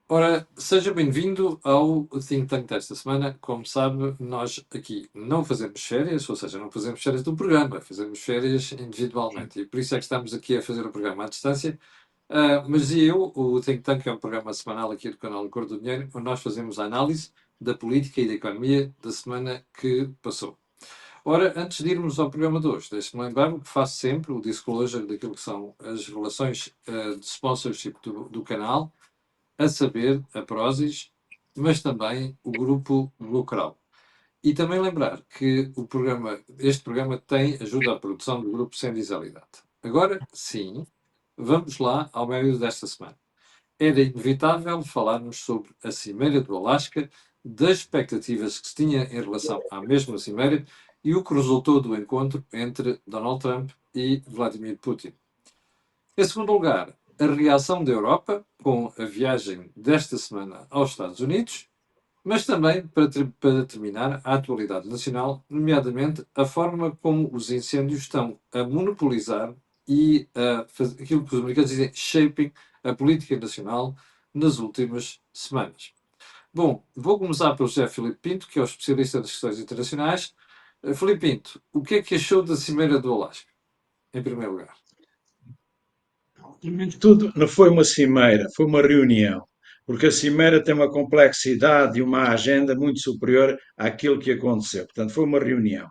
Ora, seja bem-vindo ao Think Tank desta semana. Como sabe, nós aqui não fazemos férias, ou seja, não fazemos férias do programa, fazemos férias individualmente. E por isso é que estamos aqui a fazer o programa à distância. Mas o Think Tank é um programa semanal aqui do canal Cor do Dinheiro, onde nós fazemos a análise da política e da economia da semana que passou. Ora, antes de irmos ao programa de hoje, deixe-me lembrar o que faço sempre, o disclosure daquilo que são as relações de sponsorship do canal, a saber, a Prozis, mas também o grupo Lucral. E também lembrar que este programa tem ajuda à produção do grupo Sem Disalidade. Agora, sim, vamos lá ao meio desta semana. Era inevitável falarmos sobre a Cimeira do Alasca, das expectativas que se tinha em relação à mesma Cimeira e o que resultou do encontro entre Donald Trump e Vladimir Putin. Em segundo lugar, a reação da Europa com a viagem desta semana aos Estados Unidos, mas também, para terminar, a atualidade nacional, nomeadamente a forma como os incêndios estão a monopolizar e a fazer aquilo que os americanos dizem shaping a política nacional nas últimas semanas. Bom, vou começar pelo José Filipe Pinto, que é o especialista das questões internacionais. Filipe Pinto, o que é que achou da Cimeira do Alasca, em primeiro lugar? Primeiro de tudo, não foi uma cimeira, foi uma reunião, porque a cimeira tem uma complexidade e uma agenda muito superior àquilo que aconteceu. Portanto, foi uma reunião.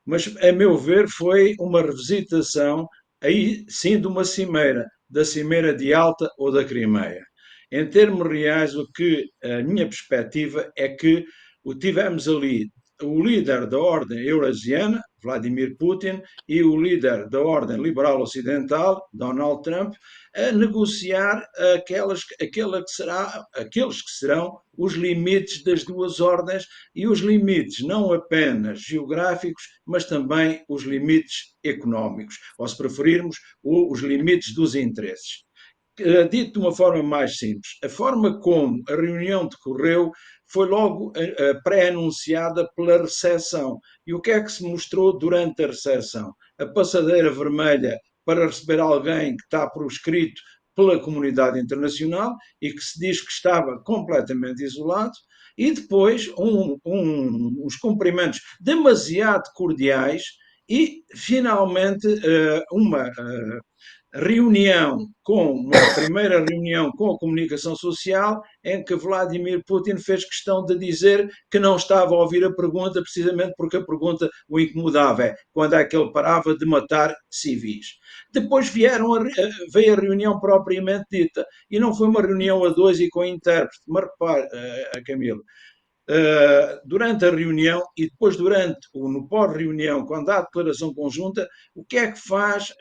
Mas, a meu ver, foi uma revisitação, aí sim, de uma cimeira, da cimeira de Alta ou da Crimeia. Em termos reais, o que a minha perspectiva é que tivemos ali o líder da ordem eurasiana, Vladimir Putin, e o líder da ordem liberal ocidental, Donald Trump, a negociar aqueles que serão os limites das duas ordens e os limites não apenas geográficos, mas também os limites económicos, ou se preferirmos, os limites dos interesses. Dito de uma forma mais simples, a forma como a reunião decorreu foi logo pré-anunciada pela recepção. E o que é que se mostrou durante a recepção? A passadeira vermelha para receber alguém que está proscrito pela comunidade internacional e que se diz que estava completamente isolado, e depois uns cumprimentos demasiado cordiais e, finalmente, uma primeira reunião com a comunicação social, em que Vladimir Putin fez questão de dizer que não estava a ouvir a pergunta, precisamente porque a pergunta o incomodava, quando é que ele parava de matar civis. Depois veio a reunião propriamente dita, e não foi uma reunião a dois e com intérprete, mas repare, Camilo, durante a reunião e depois no pós-reunião, quando há a declaração conjunta, o que é que faz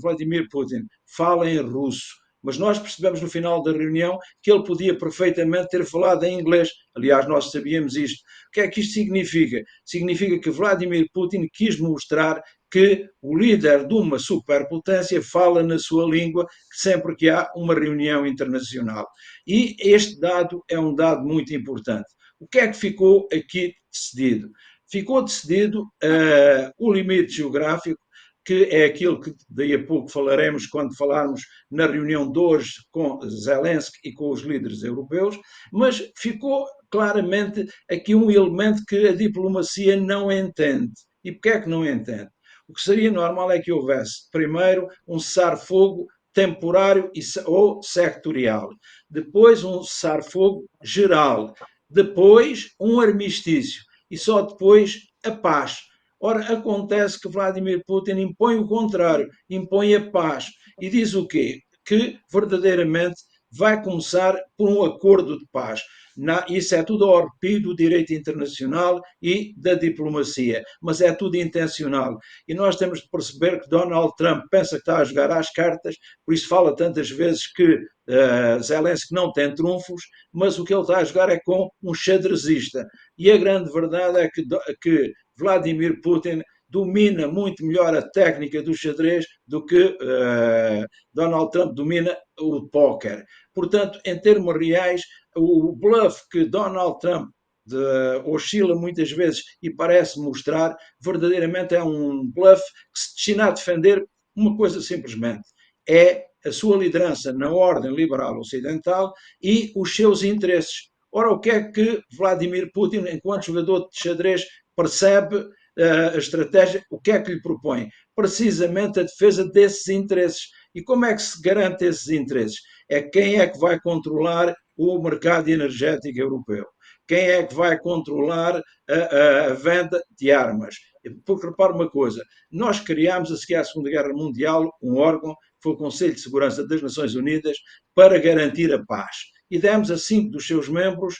Vladimir Putin? Fala em russo. Mas nós percebemos no final da reunião que ele podia perfeitamente ter falado em inglês. Aliás, nós sabíamos isto. O que é que isto significa? Significa que Vladimir Putin quis mostrar que o líder de uma superpotência fala na sua língua sempre que há uma reunião internacional. E este dado é um dado muito importante. O que é que ficou aqui decidido? Ficou decidido o limite geográfico, que é aquilo que daí a pouco falaremos quando falarmos na reunião de hoje com Zelensky e com os líderes europeus, mas ficou claramente aqui um elemento que a diplomacia não entende. E porquê é que não entende? O que seria normal é que houvesse, primeiro, um cessar-fogo temporário ou sectorial, depois um cessar-fogo geral, depois um armistício e só depois a paz. Ora, acontece que Vladimir Putin impõe o contrário, impõe a paz e diz o quê? Que verdadeiramente vai começar por um acordo de paz. Isso é tudo ao arrepio do direito internacional e da diplomacia, mas é tudo intencional. E nós temos de perceber que Donald Trump pensa que está a jogar às cartas, por isso fala tantas vezes que Zelensky não tem trunfos, mas o que ele está a jogar é com um xadrezista. E a grande verdade é que Vladimir Putin domina muito melhor a técnica do xadrez do que Donald Trump domina o póquer. Portanto, em termos reais, o bluff que Donald Trump oscila muitas vezes e parece mostrar, verdadeiramente é um bluff que se destina a defender uma coisa simplesmente. É a sua liderança na ordem liberal ocidental e os seus interesses. Ora, o que é que Vladimir Putin, enquanto jogador de xadrez, percebe a estratégia? O que é que lhe propõe? Precisamente a defesa desses interesses. E como é que se garante esses interesses? É quem é que vai controlar o mercado energético europeu? Quem é que vai controlar a venda de armas? Porque repara uma coisa, nós criámos a seguir à Segunda Guerra Mundial um órgão, que foi o Conselho de Segurança das Nações Unidas, para garantir a paz. E demos a 5 dos seus membros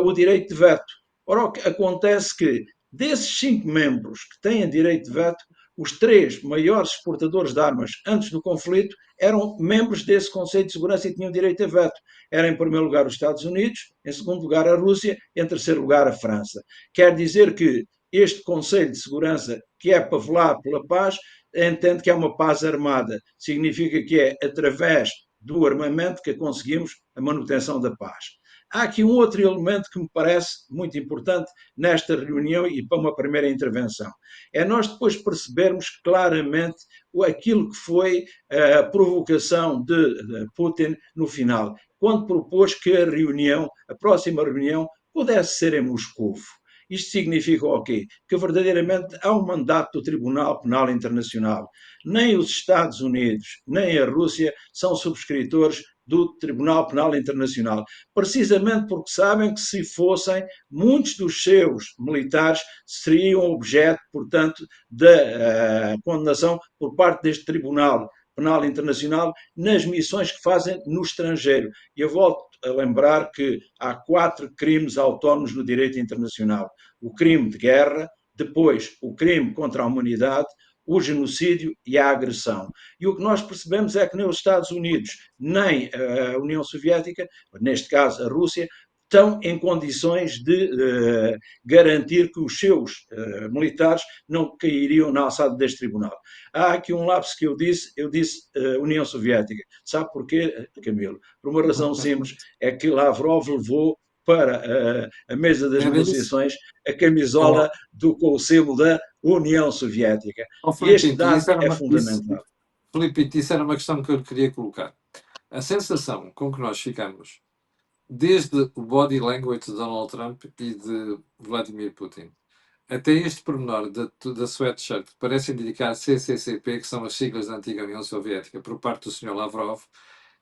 o direito de veto. Ora, acontece que desses 5 membros que têm direito de veto, os 3 maiores exportadores de armas antes do conflito eram membros desse Conselho de Segurança e tinham direito a veto. Era, em primeiro lugar, os Estados Unidos, em segundo lugar, a Rússia, em terceiro lugar, a França. Quer dizer que este Conselho de Segurança, que é para velar pela paz, entende que é uma paz armada. Significa que é através do armamento que conseguimos a manutenção da paz. Há aqui um outro elemento que me parece muito importante nesta reunião e para uma primeira intervenção. É nós depois percebermos claramente aquilo que foi a provocação de Putin no final, quando propôs que a próxima reunião, pudesse ser em Moscou. Isto significa o quê? Que verdadeiramente há um mandato do Tribunal Penal Internacional. Nem os Estados Unidos, nem a Rússia são subscritores do Tribunal Penal Internacional, precisamente porque sabem que se fossem, muitos dos seus militares seriam objeto, portanto, da condenação por parte deste Tribunal Penal Internacional nas missões que fazem no estrangeiro. E eu volto a lembrar que há 4 crimes autónomos no direito internacional. O crime de guerra, depois o crime contra a humanidade, o genocídio e a agressão. E o que nós percebemos é que nem os Estados Unidos, nem a União Soviética, neste caso a Rússia, estão em condições de garantir que os seus militares não cairiam na alçada deste tribunal. Há aqui um lapso que eu disse União Soviética. Sabe porquê, Camilo? Por uma razão simples, é que Lavrov levou para a mesa das Era isso. negociações a camisola com o símbolo da União Soviética. E este Filipe, dado é fundamental. Filipe, isso era uma questão que eu lhe queria colocar. A sensação com que nós ficamos, desde o body language de Donald Trump e de Vladimir Putin, até este pormenor da sweatshirt, que parece indicar CCCP, que são as siglas da antiga União Soviética, por parte do Sr. Lavrov,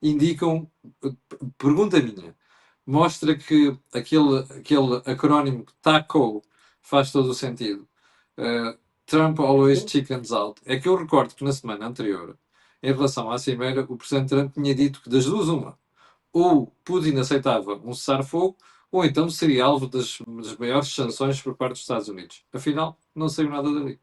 indicam, pergunta minha, mostra que aquele acrónimo TACO faz todo o sentido. Trump always chickens out. É que eu recordo que na semana anterior, em relação à Cimeira, o Presidente Trump tinha dito que das duas uma, ou Putin aceitava um cessar-fogo, ou então seria alvo das maiores sanções por parte dos Estados Unidos. Afinal, não saiu nada dali.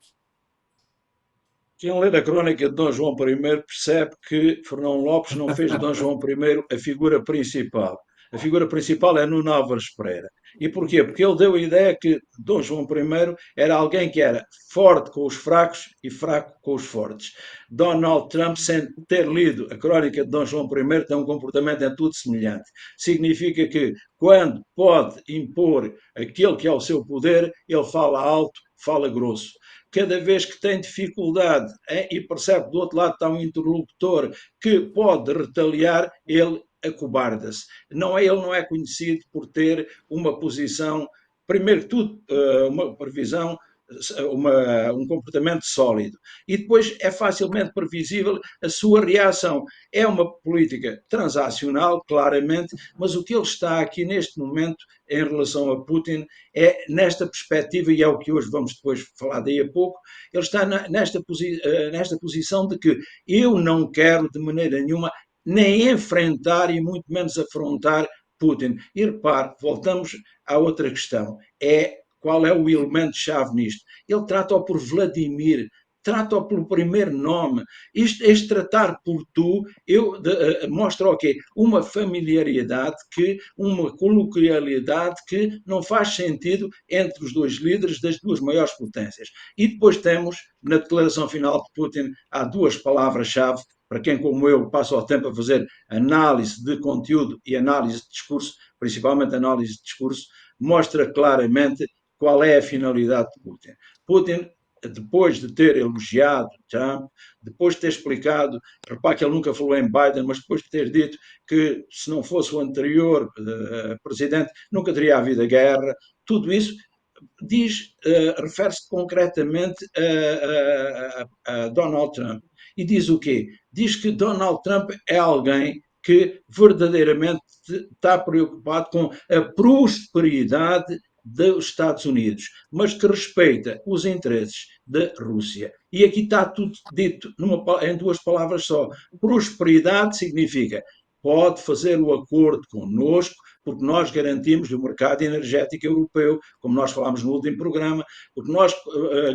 Quem lê a crónica de Dom João I percebe que Fernão Lopes não fez de Dom João I a figura principal. A figura principal é Nuno Álvares Pereira. E porquê? Porque ele deu a ideia que Dom João I era alguém que era forte com os fracos e fraco com os fortes. Donald Trump, sem ter lido a crónica de Dom João I, tem um comportamento em tudo semelhante. Significa que quando pode impor aquele que é o seu poder, ele fala alto, fala grosso. Cada vez que tem dificuldade e percebe que do outro lado está um interlocutor que pode retaliar, ele acobarda-se. Ele não é conhecido por ter uma posição, primeiro que tudo, uma previsão, um comportamento sólido. E depois é facilmente previsível a sua reação. É uma política transacional, claramente, mas o que ele está aqui neste momento em relação a Putin é nesta perspectiva, e é o que hoje vamos depois falar daí a pouco, ele está nesta posição de que eu não quero de maneira nenhuma nem enfrentar e muito menos afrontar Putin. E repare, voltamos à outra questão, qual é o elemento-chave nisto? Ele trata-o por Vladimir, trata-o pelo primeiro nome. Este tratar por tu mostra o quê? Uma familiaridade, uma coloquialidade que não faz sentido entre os dois líderes das duas maiores potências. E depois temos, na declaração final de Putin, há 2 palavras-chave para quem, como eu, passa o tempo a fazer análise de conteúdo e análise de discurso, principalmente análise de discurso, mostra claramente qual é a finalidade de Putin. Putin depois de ter elogiado Trump, depois de ter explicado, repare que ele nunca falou em Biden, mas depois de ter dito que se não fosse o anterior presidente, nunca teria havido a guerra, tudo isso diz, refere-se concretamente a Donald Trump. E diz o quê? Diz que Donald Trump é alguém que verdadeiramente está preocupado com a prosperidade dos Estados Unidos, mas que respeita os interesses da Rússia. E aqui está tudo dito em duas palavras só. Prosperidade significa pode fazer o acordo connosco, porque nós garantimos o mercado energético europeu, como nós falámos no último programa, porque nós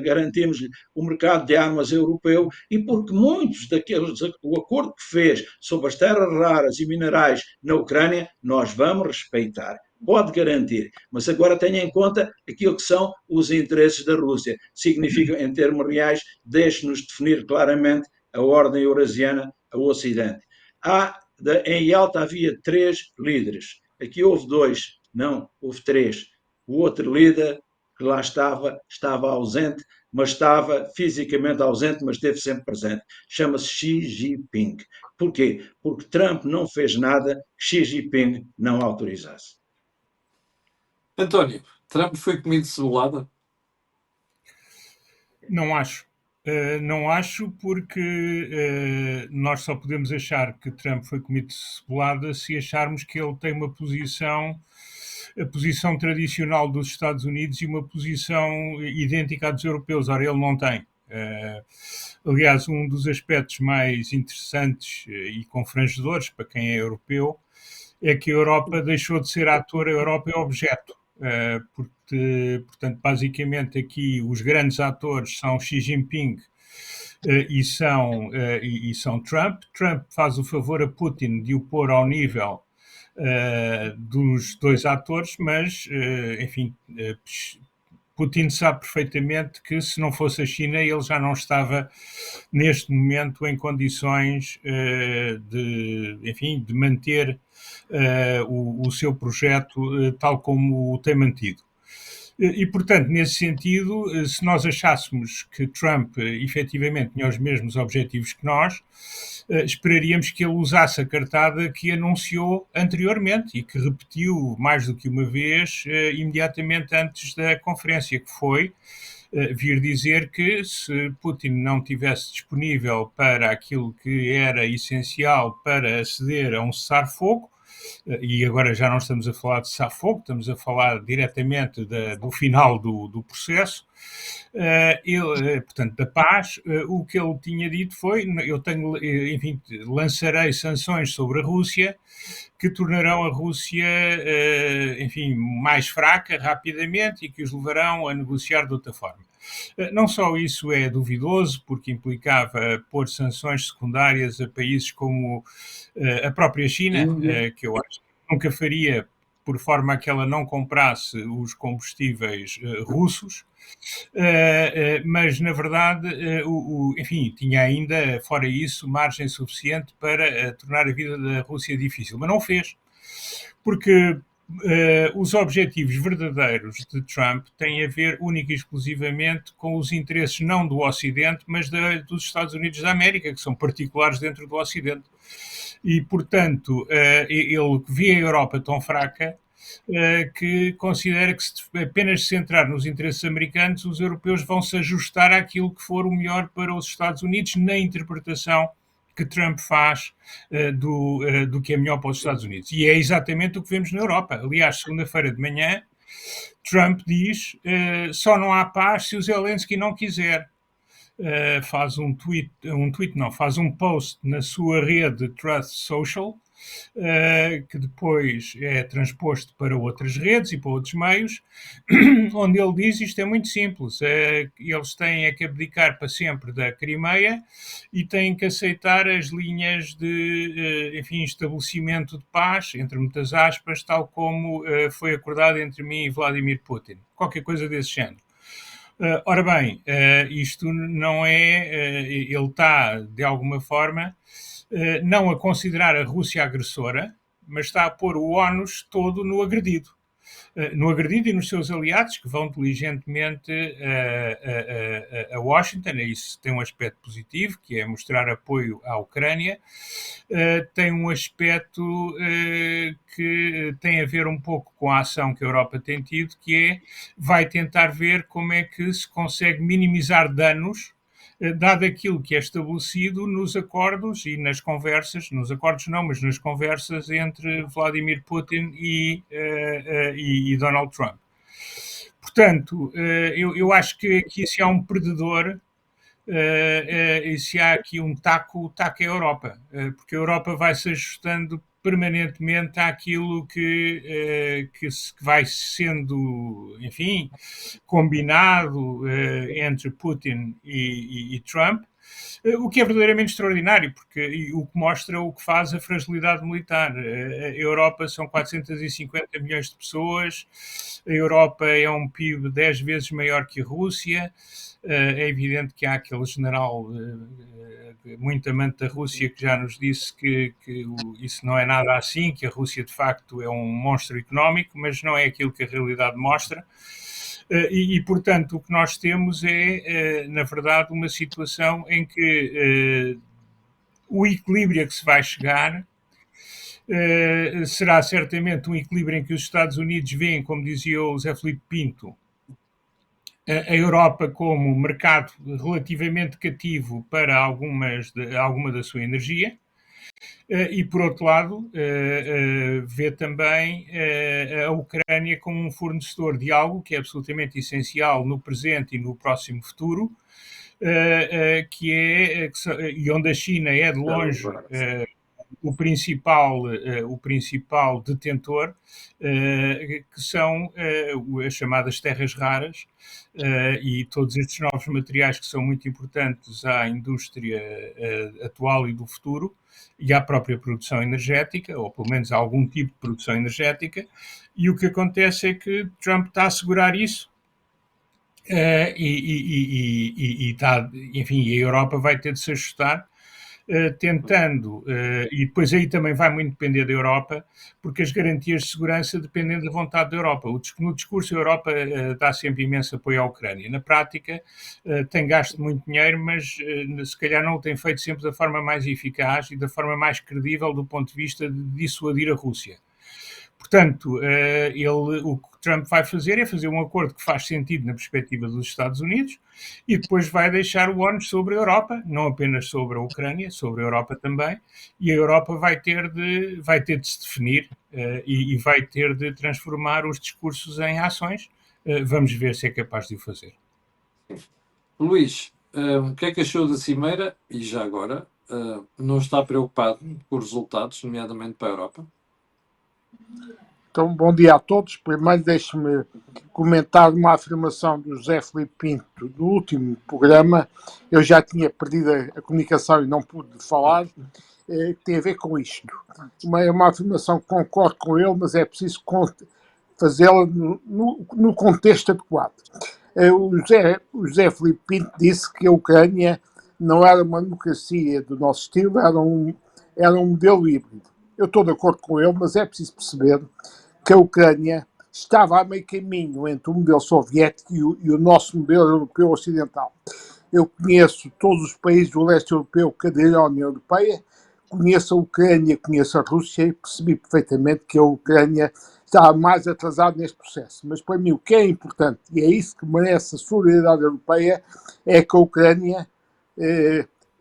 garantimos o mercado de armas europeu e porque muitos daqueles, o acordo que fez sobre as terras raras e minerais na Ucrânia, nós vamos respeitar. Pode garantir, mas agora tenha em conta aquilo que são os interesses da Rússia. Significa, em termos reais, deixe-nos definir claramente a ordem eurasiana ao Ocidente. Em Yalta havia 3 líderes. Aqui houve 2, não, houve 3. O outro líder que lá estava ausente, mas estava fisicamente ausente, mas esteve sempre presente. Chama-se Xi Jinping. Porquê? Porque Trump não fez nada que Xi Jinping não autorizasse. António, Trump foi comido de cebolada? Não acho. Não acho porque nós só podemos achar que Trump foi comido de cebolada se acharmos que ele tem uma posição, a posição tradicional dos Estados Unidos e uma posição idêntica à dos europeus. Ora, ele não tem. Aliás, um dos aspectos mais interessantes e confrangedores para quem é europeu é que a Europa deixou de ser ator, a Europa é objeto. Porque, portanto, basicamente aqui os grandes atores são Xi Jinping e são Trump. Trump faz o favor a Putin de o pôr ao nível dos dois atores, mas, enfim, Putin sabe perfeitamente que se não fosse a China ele já não estava neste momento em condições de manter o seu projeto tal como o tem mantido. E, portanto, nesse sentido, se nós achássemos que Trump efetivamente tinha os mesmos objetivos que nós, esperaríamos que ele usasse a cartada que anunciou anteriormente e que repetiu mais do que uma vez imediatamente antes da conferência, que foi vir dizer que se Putin não estivesse disponível para aquilo que era essencial para aceder a um cessar-fogo, e agora já não estamos a falar de cessar-fogo, estamos a falar diretamente do final do processo, portanto, da paz, o que ele tinha dito foi, lançarei sanções sobre a Rússia que tornarão a Rússia, mais fraca rapidamente e que os levarão a negociar de outra forma. Não só isso é duvidoso, porque implicava pôr sanções secundárias a países como a própria China, que eu acho que nunca faria por forma a que ela não comprasse os combustíveis russos, mas na verdade, tinha ainda, fora isso, margem suficiente para tornar a vida da Rússia difícil, mas não fez, porque os objetivos verdadeiros de Trump têm a ver única e exclusivamente com os interesses não do Ocidente, mas dos Estados Unidos da América, que são particulares dentro do Ocidente. E, portanto, ele vê a Europa tão fraca que considera que se apenas se centrar nos interesses americanos, os europeus vão se ajustar àquilo que for o melhor para os Estados Unidos na interpretação que Trump faz do que é melhor para os Estados Unidos. E é exatamente o que vemos na Europa. Aliás, segunda-feira de manhã, Trump diz só não há paz se o Zelensky não quiser. Faz faz um post na sua rede Truth Social, que depois é transposto para outras redes e para outros meios, onde ele diz isto é muito simples, eles têm que abdicar para sempre da Crimeia e têm que aceitar as linhas de estabelecimento de paz, entre muitas aspas, tal como foi acordado entre mim e Vladimir Putin. Qualquer coisa desse género. Ora bem, isto não é... ele está, de alguma forma, não a considerar a Rússia agressora, mas está a pôr o ónus todo no agredido. no agredido e nos seus aliados, que vão diligentemente a Washington. Isso tem um aspecto positivo, que é mostrar apoio à Ucrânia. Tem um aspecto que tem a ver um pouco com a ação que a Europa tem tido, que é, vai tentar ver como é que se consegue minimizar danos, dado aquilo que é estabelecido nos acordos e nas conversas, nos acordos não, mas nas conversas entre Vladimir Putin e Donald Trump. Portanto, eu acho que aqui se há um perdedor, e se há aqui um taco, o taco é a Europa, porque a Europa vai se ajustando permanentemente àquilo que vai sendo, enfim, combinado entre Putin e Trump, o que é verdadeiramente extraordinário, porque o que mostra o que faz a fragilidade militar. A Europa são 450 milhões de pessoas, a Europa é um PIB 10 vezes maior que a Rússia. É evidente que há aquele general muito amante da Rússia que já nos disse que isso não é nada assim, que a Rússia de facto é um monstro económico, mas não é aquilo que a realidade mostra. Portanto, o que nós temos é, na verdade, uma situação em que o equilíbrio a que se vai chegar será certamente um equilíbrio em que os Estados Unidos veem, como dizia o Zé Filipe Pinto, a Europa como mercado relativamente cativo para alguma da sua energia, e, por outro lado, vê também a Ucrânia como um fornecedor de algo que é absolutamente essencial no presente e no próximo futuro, e onde a China é de longe o principal detentor, que são as chamadas terras raras, e todos estes novos materiais que são muito importantes à indústria atual e do futuro, e à própria produção energética, ou pelo menos a algum tipo de produção energética. E o que acontece é que Trump está a assegurar isso, enfim, a Europa vai ter de se ajustar, tentando, e depois aí também vai muito depender da Europa, porque as garantias de segurança dependem da vontade da Europa. No discurso, a Europa dá sempre imenso apoio à Ucrânia. Na prática, tem gasto muito dinheiro, mas se calhar não o tem feito sempre da forma mais eficaz e da forma mais credível do ponto de vista de dissuadir a Rússia. Portanto, o que Trump vai fazer é fazer um acordo que faz sentido na perspectiva dos Estados Unidos, e depois vai deixar o ónus sobre a Europa, não apenas sobre a Ucrânia, sobre a Europa também, e a Europa vai ter de se definir, e vai ter de transformar os discursos em ações. Vamos ver se é capaz de o fazer. Luís, o que é que achou da Cimeira? E já agora, não está preocupado com os resultados, nomeadamente para a Europa? Então, bom dia a todos. Primeiro, deixe-me comentar uma afirmação do José Filipe Pinto no último programa. Eu já tinha perdido a comunicação e não pude falar. Tem a ver com isto. É uma afirmação que concordo com ele, mas é preciso fazê-la no contexto adequado. O José Filipe Pinto disse que a Ucrânia não era uma democracia do nosso estilo, era um modelo híbrido. Eu estou de acordo com ele, mas é preciso perceber que a Ucrânia estava a meio caminho entre o modelo soviético e o nosso modelo europeu ocidental. Eu conheço todos os países do leste europeu que aderiram à União Europeia, conheço a Ucrânia, conheço a Rússia e percebi perfeitamente que a Ucrânia estava mais atrasada neste processo. Mas para mim o que é importante, e é isso que merece a solidariedade europeia, é que a Ucrânia,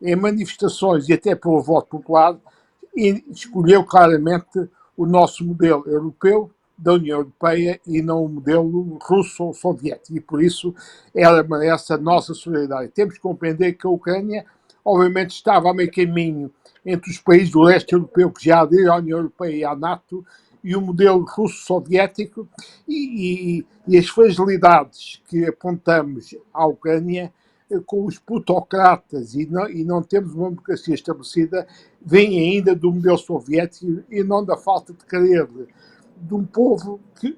em manifestações e até pelo voto popular, escolheu claramente o nosso modelo europeu da União Europeia e não o modelo russo ou soviético, e por isso ela merece a nossa solidariedade. Temos que compreender que a Ucrânia, obviamente, estava a meio caminho entre os países do leste europeu que já aderiram à União Europeia e à NATO e o modelo russo-soviético, e as fragilidades que apontamos à Ucrânia com os plutocratas e não temos uma democracia estabelecida, vem ainda do modelo soviético e não da falta de querer de um povo que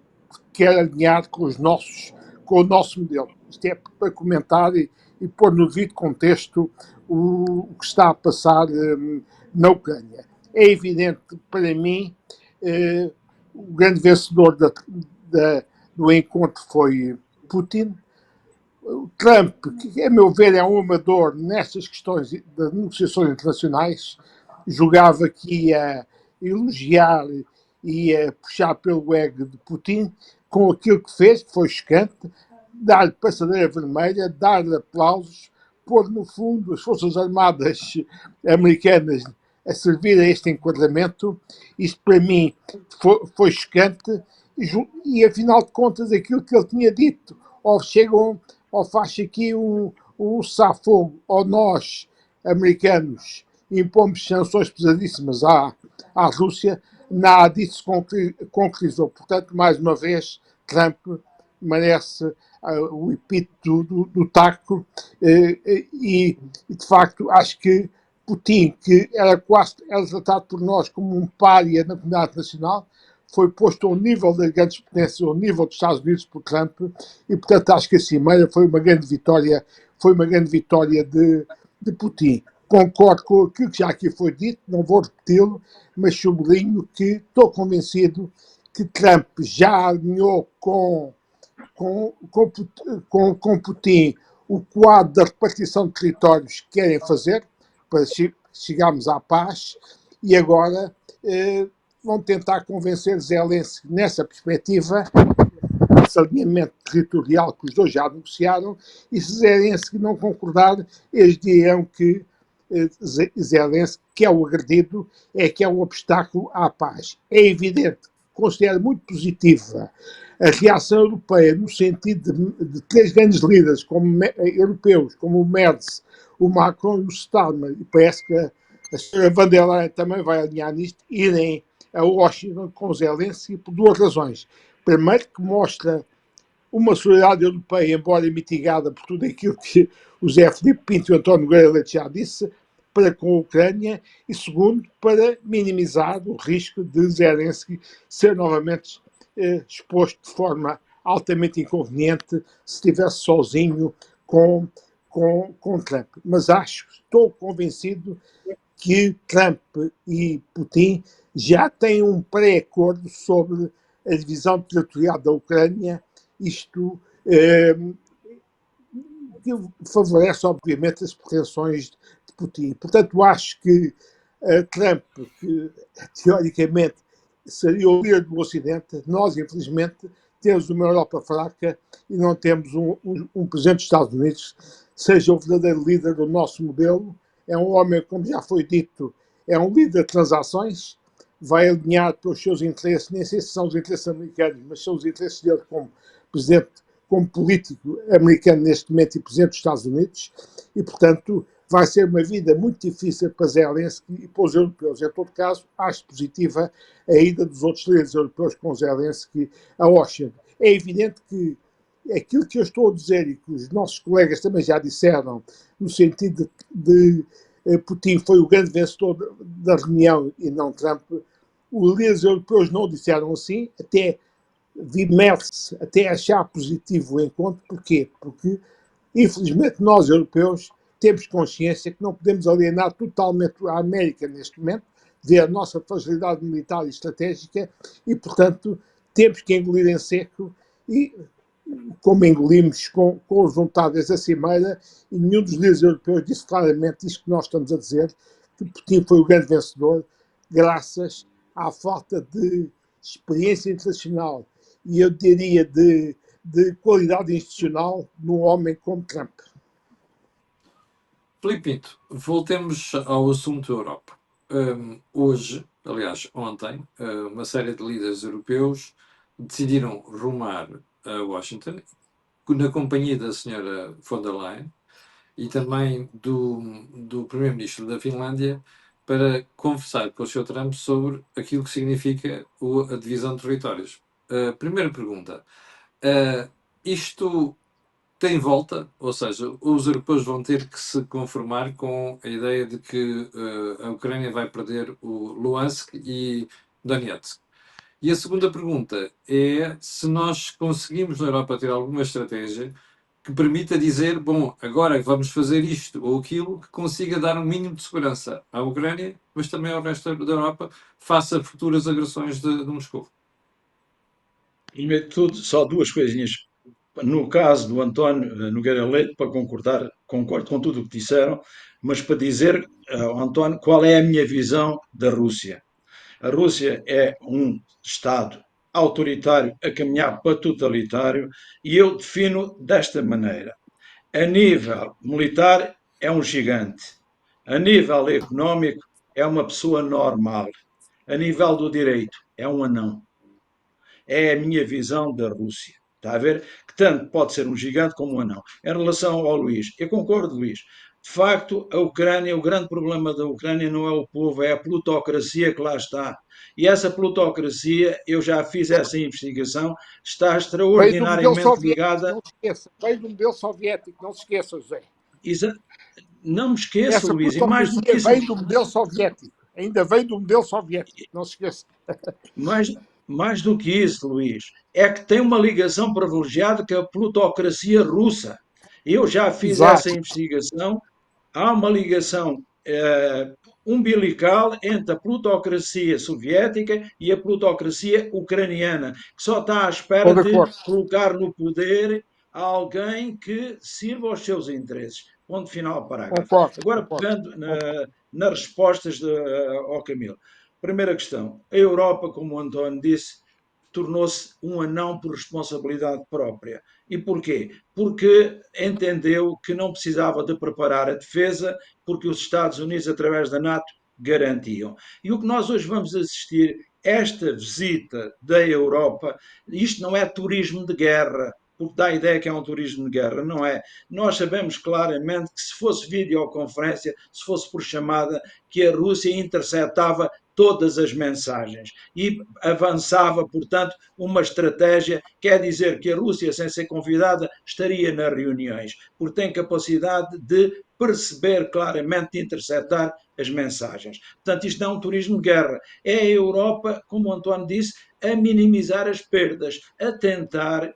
quer alinhar com o nosso modelo. Isto é para comentar e pôr no devido contexto o que está a passar na Ucrânia. É evidente para mim o grande vencedor do encontro foi Putin. O Trump, que a meu ver é um amador nestas questões das negociações internacionais, julgava que ia elogiar e ia puxar pelo ego de Putin com aquilo que fez, que foi chocante, dar-lhe passadeira vermelha, dar-lhe aplausos, pôr no fundo as Forças Armadas americanas a servir a este enquadramento. Isto para mim foi chocante e afinal de contas aquilo que ele tinha dito, ou faz aqui um safogo, ou nós, americanos, impomos sanções pesadíssimas à Rússia, nada disso concretizou. Portanto, mais uma vez, Trump merece o epíteto do taco e, de facto, acho que Putin, que era tratado por nós como um pária na comunidade internacional, foi posto ao nível das grandes potências, ao nível dos Estados Unidos por Trump, e portanto acho que a Cimeira foi uma grande vitória de Putin. Concordo com aquilo que já aqui foi dito, não vou repeti-lo, mas sublinho que estou convencido que Trump já alinhou com Putin o quadro da repartição de territórios que querem fazer para chegarmos à paz, e agora vão tentar convencer Zelensky nessa perspectiva, esse alinhamento territorial que os dois já negociaram, e se Zelensky não concordar, eles dirão que Zelensky, que é o agredido, que é um obstáculo à paz. É evidente, considero muito positiva a reação europeia no sentido de três grandes líderes europeus, como o Merz, o Macron e o Steinmeier, e parece que a senhora van der Leyen também vai alinhar nisto, irem a Washington com Zelensky por duas razões. Primeiro, que mostra uma solidariedade europeia, embora mitigada por tudo aquilo que o Zé Filipe Pinto e o António Nogueira Leite já disse, para com a Ucrânia, e segundo, para minimizar o risco de Zelensky ser novamente exposto de forma altamente inconveniente se estivesse sozinho com Trump. Mas estou convencido que Trump e Putin já têm um pré-acordo sobre a divisão territorial da Ucrânia, isto favorece, obviamente, as pretensões de Putin. Portanto, acho que Trump, que teoricamente seria o líder do Ocidente, nós, infelizmente, temos uma Europa fraca e não temos um presidente dos Estados Unidos que seja o verdadeiro líder do nosso modelo. É um homem, como já foi dito, é um líder de transações, vai alinhar pelos seus interesses, nem sei se são os interesses americanos, mas são os interesses dele como presidente, como político americano neste momento e presidente dos Estados Unidos, e, portanto, vai ser uma vida muito difícil para Zelensky e para os europeus. Em todo caso, acho positiva a ida dos outros líderes europeus com Zelensky a Washington. É evidente que aquilo que eu estou a dizer e que os nossos colegas também já disseram, no sentido de Putin foi o grande vencedor da reunião e não Trump, os líderes europeus não o disseram assim, até vi Merz até achar positivo o encontro. Porquê? Porque, infelizmente, nós europeus temos consciência que não podemos alienar totalmente a América neste momento, devido à nossa fragilidade militar e estratégica, e, portanto, temos que engolir em seco, e como engolimos com os vontades da Cimeira, e nenhum dos líderes europeus disse claramente isto que nós estamos a dizer, que Putin foi o grande vencedor, graças à falta de experiência internacional e, eu diria, de qualidade institucional num homem como Trump. Filipe Pinto, voltemos ao assunto Europa. Hoje, aliás, ontem, uma série de líderes europeus decidiram rumar a Washington, na companhia da senhora von der Leyen e também do primeiro-ministro da Finlândia, para conversar com o Sr. Trump sobre aquilo que significa a divisão de territórios. Primeira pergunta, isto tem volta? Ou seja, os europeus vão ter que se conformar com a ideia de que a Ucrânia vai perder o Luhansk e Donetsk? E a segunda pergunta é se nós conseguimos na Europa ter alguma estratégia que permita dizer, bom, agora vamos fazer isto ou aquilo, que consiga dar um mínimo de segurança à Ucrânia, mas também ao resto da Europa, face a futuras agressões de Moscou. Primeiro de tudo, só duas coisinhas. No caso do António Nogueira Leite, para concordar, concordo com tudo o que disseram, mas para dizer ao António qual é a minha visão da Rússia. A Rússia é um Estado autoritário a caminhar para totalitário e eu defino desta maneira. A nível militar é um gigante. A nível económico é uma pessoa normal. A nível do direito é um anão. É a minha visão da Rússia. Está a ver? Que tanto pode ser um gigante como um anão. Em relação ao Luís, eu concordo, Luís. De facto, a Ucrânia, o grande problema da Ucrânia não é o povo, é a plutocracia que lá está. E essa plutocracia, eu já fiz essa investigação, está Veio do modelo extraordinariamente soviético, ligada. não se esqueça. Veio do modelo soviético, não se esqueça, José. Não me esqueço, Essa Luís, e mais do que plutocracia isso, veio do modelo soviético. Ainda veio do modelo soviético, não se esqueça. mais, mais do que isso, Luís, é que tem uma ligação privilegiada com a plutocracia russa. Eu já fiz essa Exato. investigação. Há uma ligação umbilical entre a plutocracia soviética e a plutocracia ucraniana, que só está à espera Estou de de acordo. colocar no poder alguém que sirva aos seus interesses. Ponto final, parágrafo. Concordo, Agora, concordo, pegando concordo. nas respostas ao Camilo. Primeira questão. A Europa, como o António disse, tornou-se um anão por responsabilidade própria. E porquê? Porque entendeu que não precisava de preparar a defesa, porque os Estados Unidos, através da NATO, garantiam. E o que nós hoje vamos assistir, esta visita da Europa, isto não é turismo de guerra, porque dá a ideia que é um turismo de guerra, não é? Nós sabemos claramente que se fosse videoconferência, se fosse por chamada, que a Rússia interceptava todas as mensagens e avançava, portanto, uma estratégia, quer dizer que a Rússia, sem ser convidada, estaria nas reuniões, porque tem capacidade de perceber claramente, de interceptar as mensagens. Portanto, isto não é um turismo de guerra, é a Europa, como o António disse, a minimizar as perdas, a tentar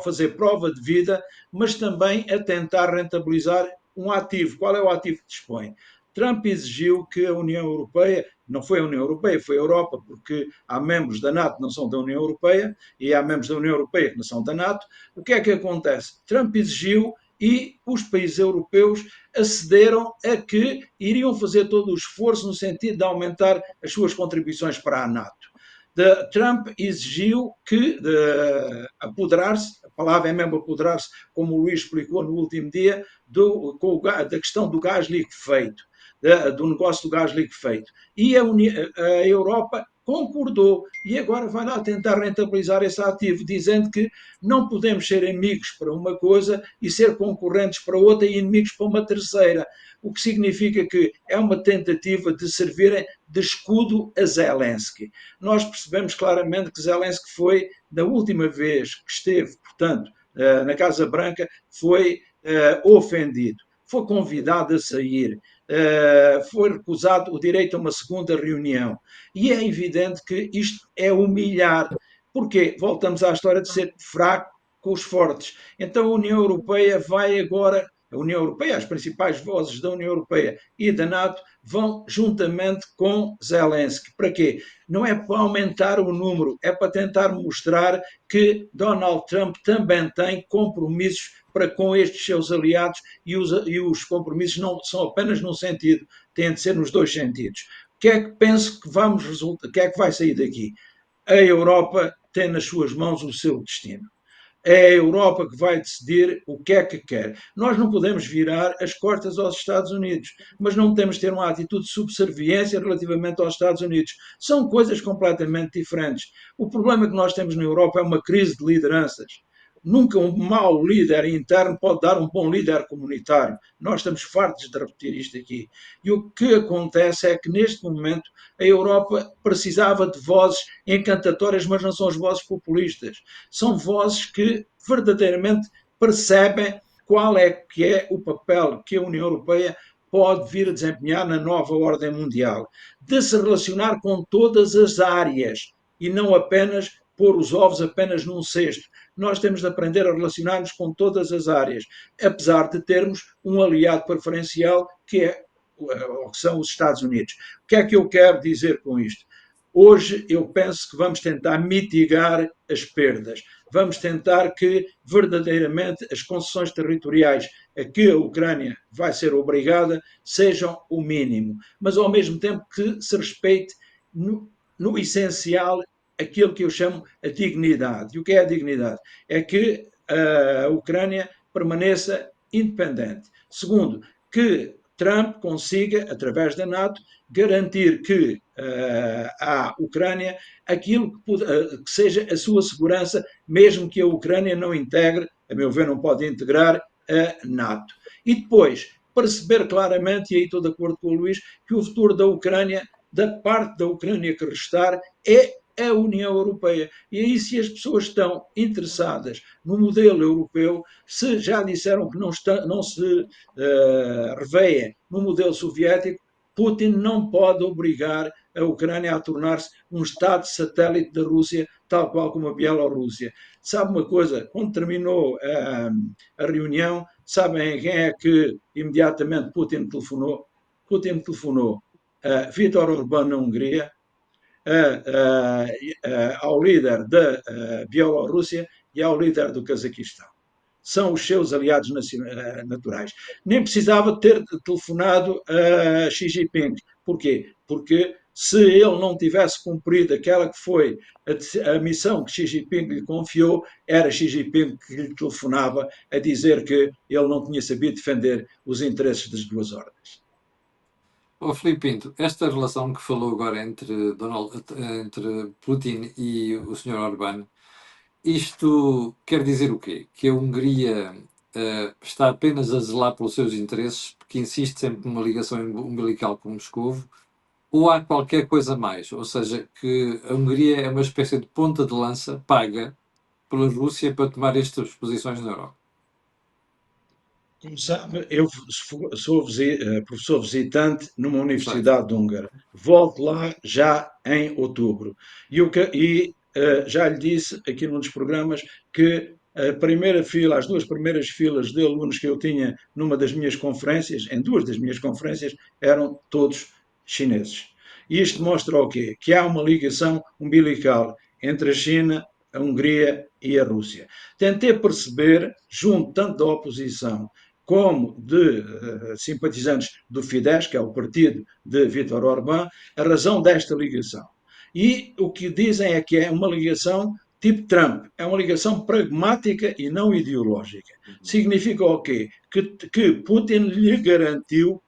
fazer prova de vida, mas também a tentar rentabilizar um ativo. Qual é o ativo que dispõe? Trump exigiu que a União Europeia, não foi a União Europeia, foi a Europa, porque há membros da NATO que não são da União Europeia e há membros da União Europeia que não são da NATO. O que é que acontece? Trump exigiu e os países europeus acederam a que iriam fazer todo o esforço no sentido de aumentar as suas contribuições para a NATO. Trump exigiu que apoderar-se, a palavra é mesmo apoderar-se, como o Luís explicou no último dia, da questão do gás liquefeito, do negócio do gás liquefeito. E a Europa concordou e agora vai lá tentar rentabilizar esse ativo, dizendo que não podemos ser amigos para uma coisa e ser concorrentes para outra e inimigos para uma terceira, o que significa que é uma tentativa de servirem de escudo a Zelensky. Nós percebemos claramente que Zelensky foi, na última vez que esteve, portanto, na Casa Branca, foi ofendido, foi convidado a sair, foi recusado o direito a uma segunda reunião. E é evidente que isto é humilhar. Porquê? Voltamos à história de ser fraco com os fortes. Então a União Europeia vai agora, a União Europeia, as principais vozes da União Europeia e da NATO vão juntamente com Zelensky. Para quê? Não é para aumentar o número, é para tentar mostrar que Donald Trump também tem compromissos para com estes seus aliados e os compromissos não são apenas num sentido, têm de ser nos dois sentidos. O que é que penso que vamos resultar, o que é que vai sair daqui? A Europa tem nas suas mãos o seu destino. É a Europa que vai decidir o que é que quer. Nós não podemos virar as costas aos Estados Unidos, mas não podemos ter uma atitude de subserviência relativamente aos Estados Unidos. São coisas completamente diferentes. O problema que nós temos na Europa é uma crise de lideranças. Nunca um mau líder interno pode dar um bom líder comunitário. Nós estamos fartos de repetir isto aqui. E o que acontece é que, neste momento, a Europa precisava de vozes encantatórias, mas não são as vozes populistas. São vozes que verdadeiramente percebem qual é que é o papel que a União Europeia pode vir a desempenhar na nova ordem mundial, de se relacionar com todas as áreas e não apenas pôr os ovos apenas num cesto. Nós temos de aprender a relacionar-nos com todas as áreas, apesar de termos um aliado preferencial que são os Estados Unidos. O que é que eu quero dizer com isto? Hoje eu penso que vamos tentar mitigar as perdas. Vamos tentar que verdadeiramente as concessões territoriais a que a Ucrânia vai ser obrigada sejam o mínimo, mas ao mesmo tempo que se respeite no essencial aquilo que eu chamo a dignidade. E o que é a dignidade? É que a Ucrânia permaneça independente. Segundo, que Trump consiga, através da NATO, garantir que à Ucrânia aquilo que seja a sua segurança, mesmo que a Ucrânia não integre, a meu ver, não pode integrar a NATO. E depois, perceber claramente, e aí estou de acordo com o Luís, que o futuro da Ucrânia, da parte da Ucrânia que restar, é a União Europeia. E aí, se as pessoas estão interessadas no modelo europeu, se já disseram que não se reveem no modelo soviético, Putin não pode obrigar a Ucrânia a tornar-se um Estado satélite da Rússia, tal qual como a Bielorrússia. Sabe uma coisa? Quando terminou a reunião, sabem quem é que imediatamente Putin telefonou? Putin telefonou a Viktor Orbán na Hungria, ao líder da Bielorrússia e ao líder do Cazaquistão. São os seus aliados naturais. Nem precisava ter telefonado a Xi Jinping. Porquê? Porque se ele não tivesse cumprido aquela que foi a missão que Xi Jinping lhe confiou, era Xi Jinping que lhe telefonava a dizer que ele não tinha sabido defender os interesses das duas ordens. Filipe Pinto, esta relação que falou agora entre Putin e o Sr. Orbán, isto quer dizer o quê? Que a Hungria está apenas a zelar pelos seus interesses, porque insiste sempre numa ligação umbilical com Moscovo, ou há qualquer coisa mais? Ou seja, que a Hungria é uma espécie de ponta de lança paga pela Rússia para tomar estas posições na Europa? Como sabe, eu sou professor visitante numa universidade húngara. Volto lá já em outubro. Já lhe disse aqui num dos programas que a primeira fila, as duas primeiras filas de alunos que eu tinha numa das minhas conferências, em duas das minhas conferências, eram todos chineses. E isto mostra o quê? Que há uma ligação umbilical entre a China, a Hungria e a Rússia. Tentei perceber, junto tanto da oposição como de simpatizantes do Fidesz, que é o partido de Viktor Orbán, a razão desta ligação. E o que dizem é que é uma ligação tipo Trump, é uma ligação pragmática e não ideológica. Significa o quê? Que Putin lhe garantiu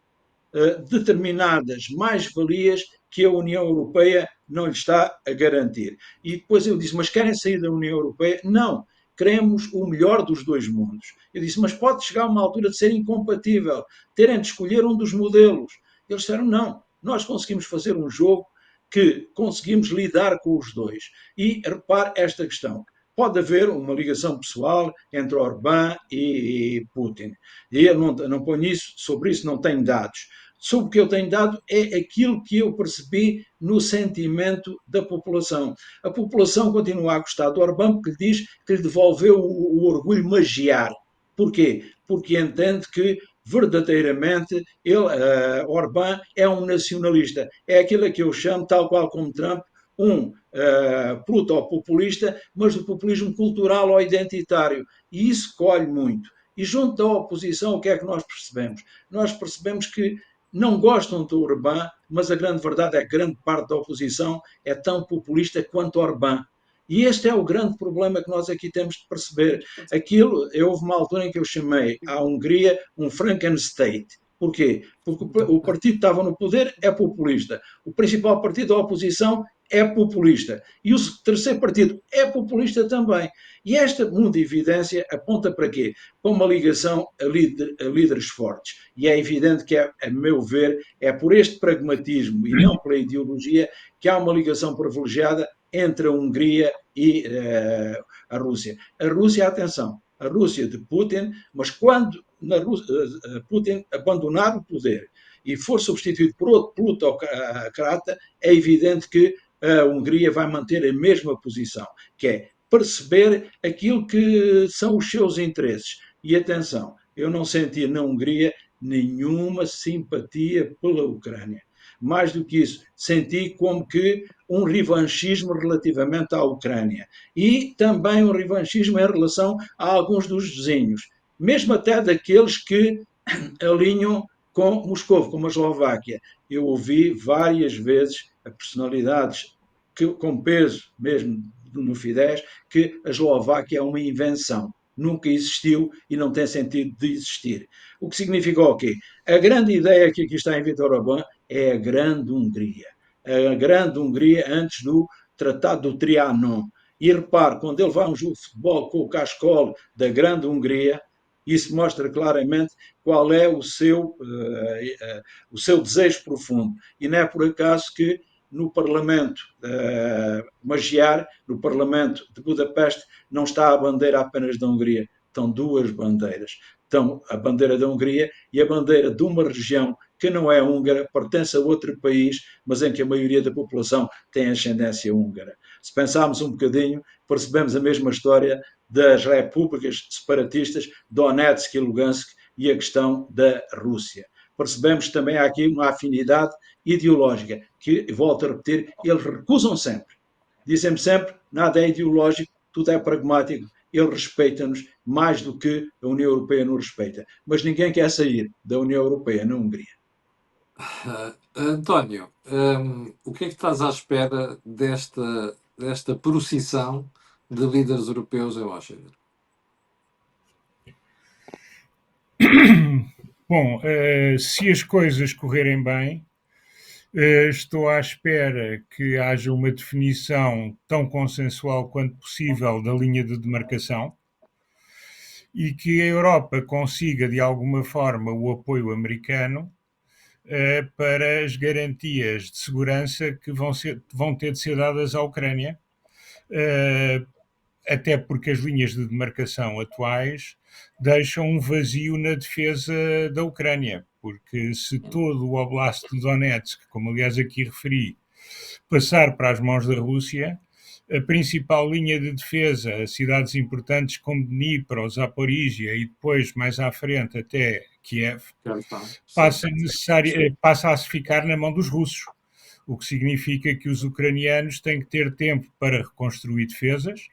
determinadas mais-valias que a União Europeia não lhe está a garantir. E depois eu disse, mas querem sair da União Europeia? Não, queremos o melhor dos dois mundos. Eu disse, mas pode chegar a uma altura de ser incompatível, terem de escolher um dos modelos. Eles disseram, não, nós conseguimos fazer um jogo que conseguimos lidar com os dois. E repare esta questão. Pode haver uma ligação pessoal entre Orbán e Putin. E eu não ponho isso, sobre isso não tenho dados. Sobre o que eu tenho dado é aquilo que eu percebi no sentimento da população. A população continua a gostar do Orbán porque lhe diz que lhe devolveu o orgulho magiar. Porquê? Porque entende que verdadeiramente Orbán é um nacionalista. É aquilo que eu chamo, tal qual como Trump, um plutopopulista, mas do populismo cultural ou identitário. E isso colhe muito. E junto da oposição, o que é que nós percebemos? Nós percebemos que não gostam do Orbán, mas a grande verdade é que grande parte da oposição é tão populista quanto Orbán. E este é o grande problema que nós aqui temos de perceber. Houve uma altura em que eu chamei à Hungria um Frankenstein. Porquê? Porque o partido que estava no poder é populista. O principal partido da oposição é populista. E o terceiro partido é populista também. E esta muita evidência aponta para quê? Para uma ligação a líderes fortes. E é evidente que, a meu ver, é por este pragmatismo e não pela ideologia que há uma ligação privilegiada entre a Hungria e a Rússia. A Rússia, atenção, a Rússia de Putin, mas quando Putin abandonar o poder e for substituído por outro plutocrata, é evidente que a Hungria vai manter a mesma posição, que é perceber aquilo que são os seus interesses. E atenção, eu não senti na Hungria nenhuma simpatia pela Ucrânia. Mais do que isso, senti como que um revanchismo relativamente à Ucrânia e também um revanchismo em relação a alguns dos vizinhos, mesmo até daqueles que alinham com Moscou, como a Eslováquia. Eu ouvi várias vezes a personalidades com peso mesmo no Fidesz que a Eslováquia é uma invenção. Nunca existiu e não tem sentido de existir. O que significa o quê? A grande ideia que aqui está em Viktor Orbán é a Grande Hungria. A Grande Hungria antes do Tratado do Trianon. E repare, quando ele vai a um jogo de futebol com o cascolo da Grande Hungria, isso mostra claramente qual é o seu desejo profundo. E não é por acaso que no Parlamento Magyar, no Parlamento de Budapeste, não está a bandeira apenas da Hungria, estão duas bandeiras. Estão a bandeira da Hungria e a bandeira de uma região que não é húngara, pertence a outro país, mas em que a maioria da população tem ascendência húngara. Se pensarmos um bocadinho, percebemos a mesma história das repúblicas separatistas Donetsk e Lugansk e a questão da Rússia. Percebemos também aqui uma afinidade ideológica, que, volto a repetir, eles recusam sempre. Dizem-me sempre, nada é ideológico, tudo é pragmático, ele respeita-nos mais do que a União Europeia nos respeita. Mas ninguém quer sair da União Europeia na Hungria. António, o que é que estás à espera desta procissão de líderes europeus em Washington? Bom, se as coisas correrem bem, estou à espera que haja uma definição tão consensual quanto possível da linha de demarcação e que a Europa consiga, de alguma forma, o apoio americano para as garantias de segurança que vão ter de ser dadas à Ucrânia, até porque as linhas de demarcação atuais deixam um vazio na defesa da Ucrânia, porque se todo o Oblast de Donetsk, como aliás aqui referi, passar para as mãos da Rússia, a principal linha de defesa, cidades importantes como Dnipro, Zaporizhia e depois mais à frente até Kiev, passa a se ficar na mão dos russos, o que significa que os ucranianos têm que ter tempo para reconstruir defesas,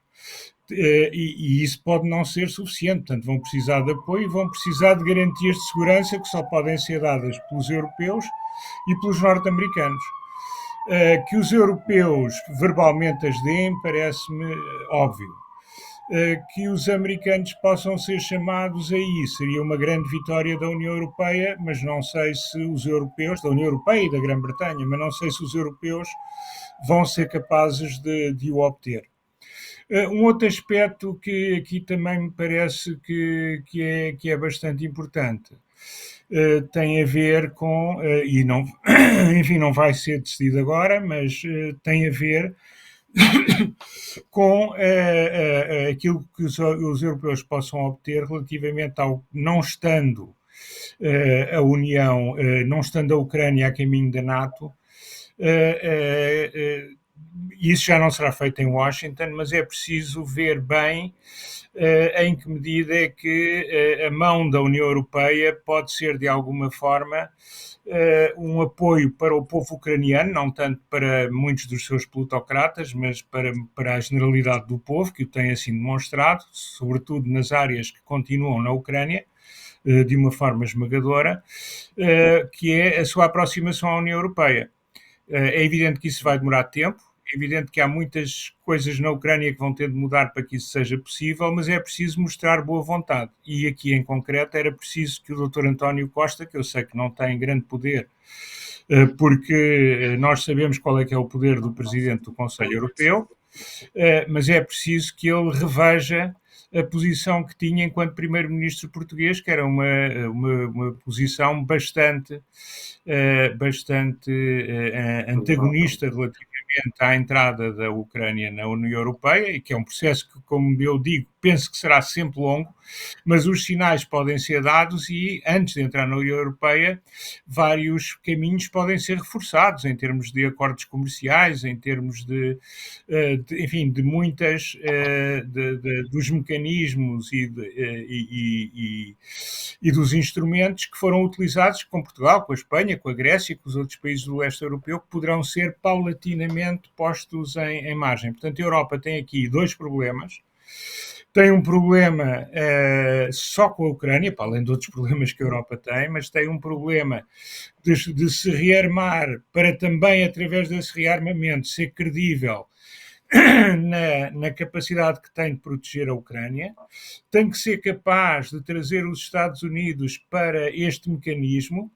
e isso pode não ser suficiente, portanto vão precisar de apoio e vão precisar de garantias de segurança que só podem ser dadas pelos europeus e pelos norte-americanos. Que os europeus verbalmente as deem parece-me óbvio. Que os americanos possam ser chamados aí seria uma grande vitória da União Europeia, mas não sei se os europeus, da União Europeia e da Grã-Bretanha, mas não sei se os europeus vão ser capazes de o obter. Um outro aspecto que aqui também me parece que é bastante importante tem a ver com, e não, enfim, não vai ser decidido agora, mas tem a ver com aquilo que os europeus possam obter relativamente ao não estando a União, não estando a Ucrânia a caminho da NATO. Isso já não será feito em Washington, mas é preciso ver bem em que medida é que a mão da União Europeia pode ser, de alguma forma, um apoio para o povo ucraniano, não tanto para muitos dos seus plutocratas, mas para a generalidade do povo, que o tem assim demonstrado, sobretudo nas áreas que continuam na Ucrânia, de uma forma esmagadora, que é a sua aproximação à União Europeia. É evidente que isso vai demorar tempo, é evidente que há muitas coisas na Ucrânia que vão ter de mudar para que isso seja possível, mas é preciso mostrar boa vontade. E aqui em concreto era preciso que o Dr. António Costa, que eu sei que não tem grande poder, porque nós sabemos qual é que é o poder do Presidente do Conselho Europeu, mas é preciso que ele reveja a posição que tinha enquanto Primeiro-Ministro português, que era uma posição bastante antagonista relativamente à entrada da Ucrânia na União Europeia, e que é um processo que, como eu digo, penso que será sempre longo, mas os sinais podem ser dados e, antes de entrar na União Europeia, vários caminhos podem ser reforçados em termos de acordos comerciais, em termos enfim, de muitas dos mecanismos e dos instrumentos que foram utilizados com Portugal, com a Espanha, com a Grécia, com os outros países do leste europeu, que poderão ser paulatinamente postos em margem. Portanto, a Europa tem aqui dois problemas. Tem um problema só com a Ucrânia, para além de outros problemas que a Europa tem, mas tem um problema de se rearmar para também, através desse rearmamento, ser credível na capacidade que tem de proteger a Ucrânia. Tem que ser capaz de trazer os Estados Unidos para este mecanismo.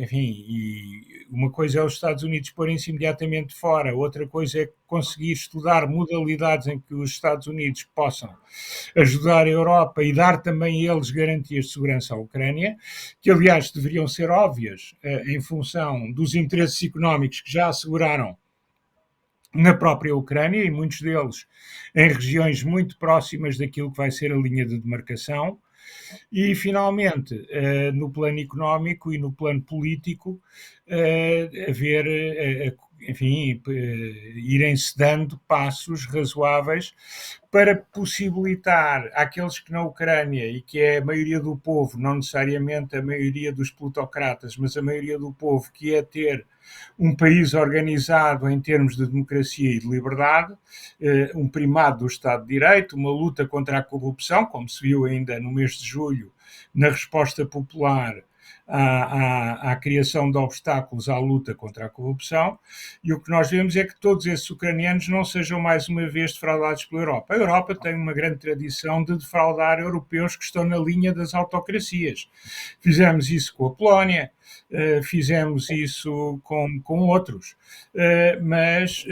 Enfim, e uma coisa é os Estados Unidos porem-se imediatamente fora, outra coisa é conseguir estudar modalidades em que os Estados Unidos possam ajudar a Europa e dar também eles garantias de segurança à Ucrânia, que aliás deveriam ser óbvias em função dos interesses económicos que já asseguraram na própria Ucrânia, e muitos deles em regiões muito próximas daquilo que vai ser a linha de demarcação. E, finalmente, no plano económico e no plano político, enfim, irem-se dando passos razoáveis para possibilitar àqueles que na Ucrânia, e que é a maioria do povo, não necessariamente a maioria dos plutocratas, mas a maioria do povo, que é ter um país organizado em termos de democracia e de liberdade, um primado do Estado de Direito, uma luta contra a corrupção, como se viu ainda no mês de julho, na resposta popular à criação de obstáculos à luta contra a corrupção, e o que nós vemos é que todos esses ucranianos não sejam mais uma vez defraudados pela Europa. A Europa tem uma grande tradição de defraudar europeus que estão na linha das autocracias. Fizemos isso com a Polónia, fizemos isso com outros, mas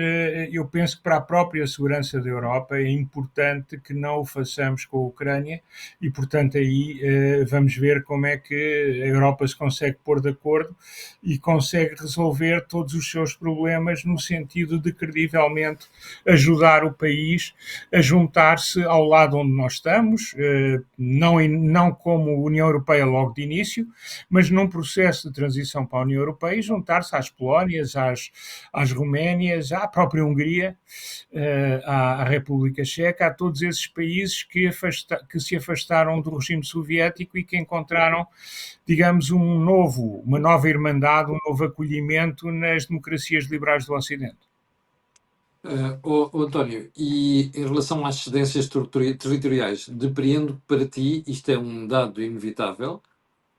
eu penso que para a própria segurança da Europa é importante que não o façamos com a Ucrânia e, portanto, aí vamos ver como é que a Europa se consegue pôr de acordo e consegue resolver todos os seus problemas no sentido de credivelmente ajudar o país a juntar-se ao lado onde nós estamos, não como União Europeia logo de início, mas num processo de transição para a União Europeia e juntar-se às Polónias, às Roménias, à própria Hungria, à República Checa, a todos esses países que se afastaram do regime soviético e que encontraram, digamos, uma nova irmandade, um novo acolhimento nas democracias liberais do Ocidente. António, e em relação às cedências territoriais, depreendo que para ti isto é um dado inevitável.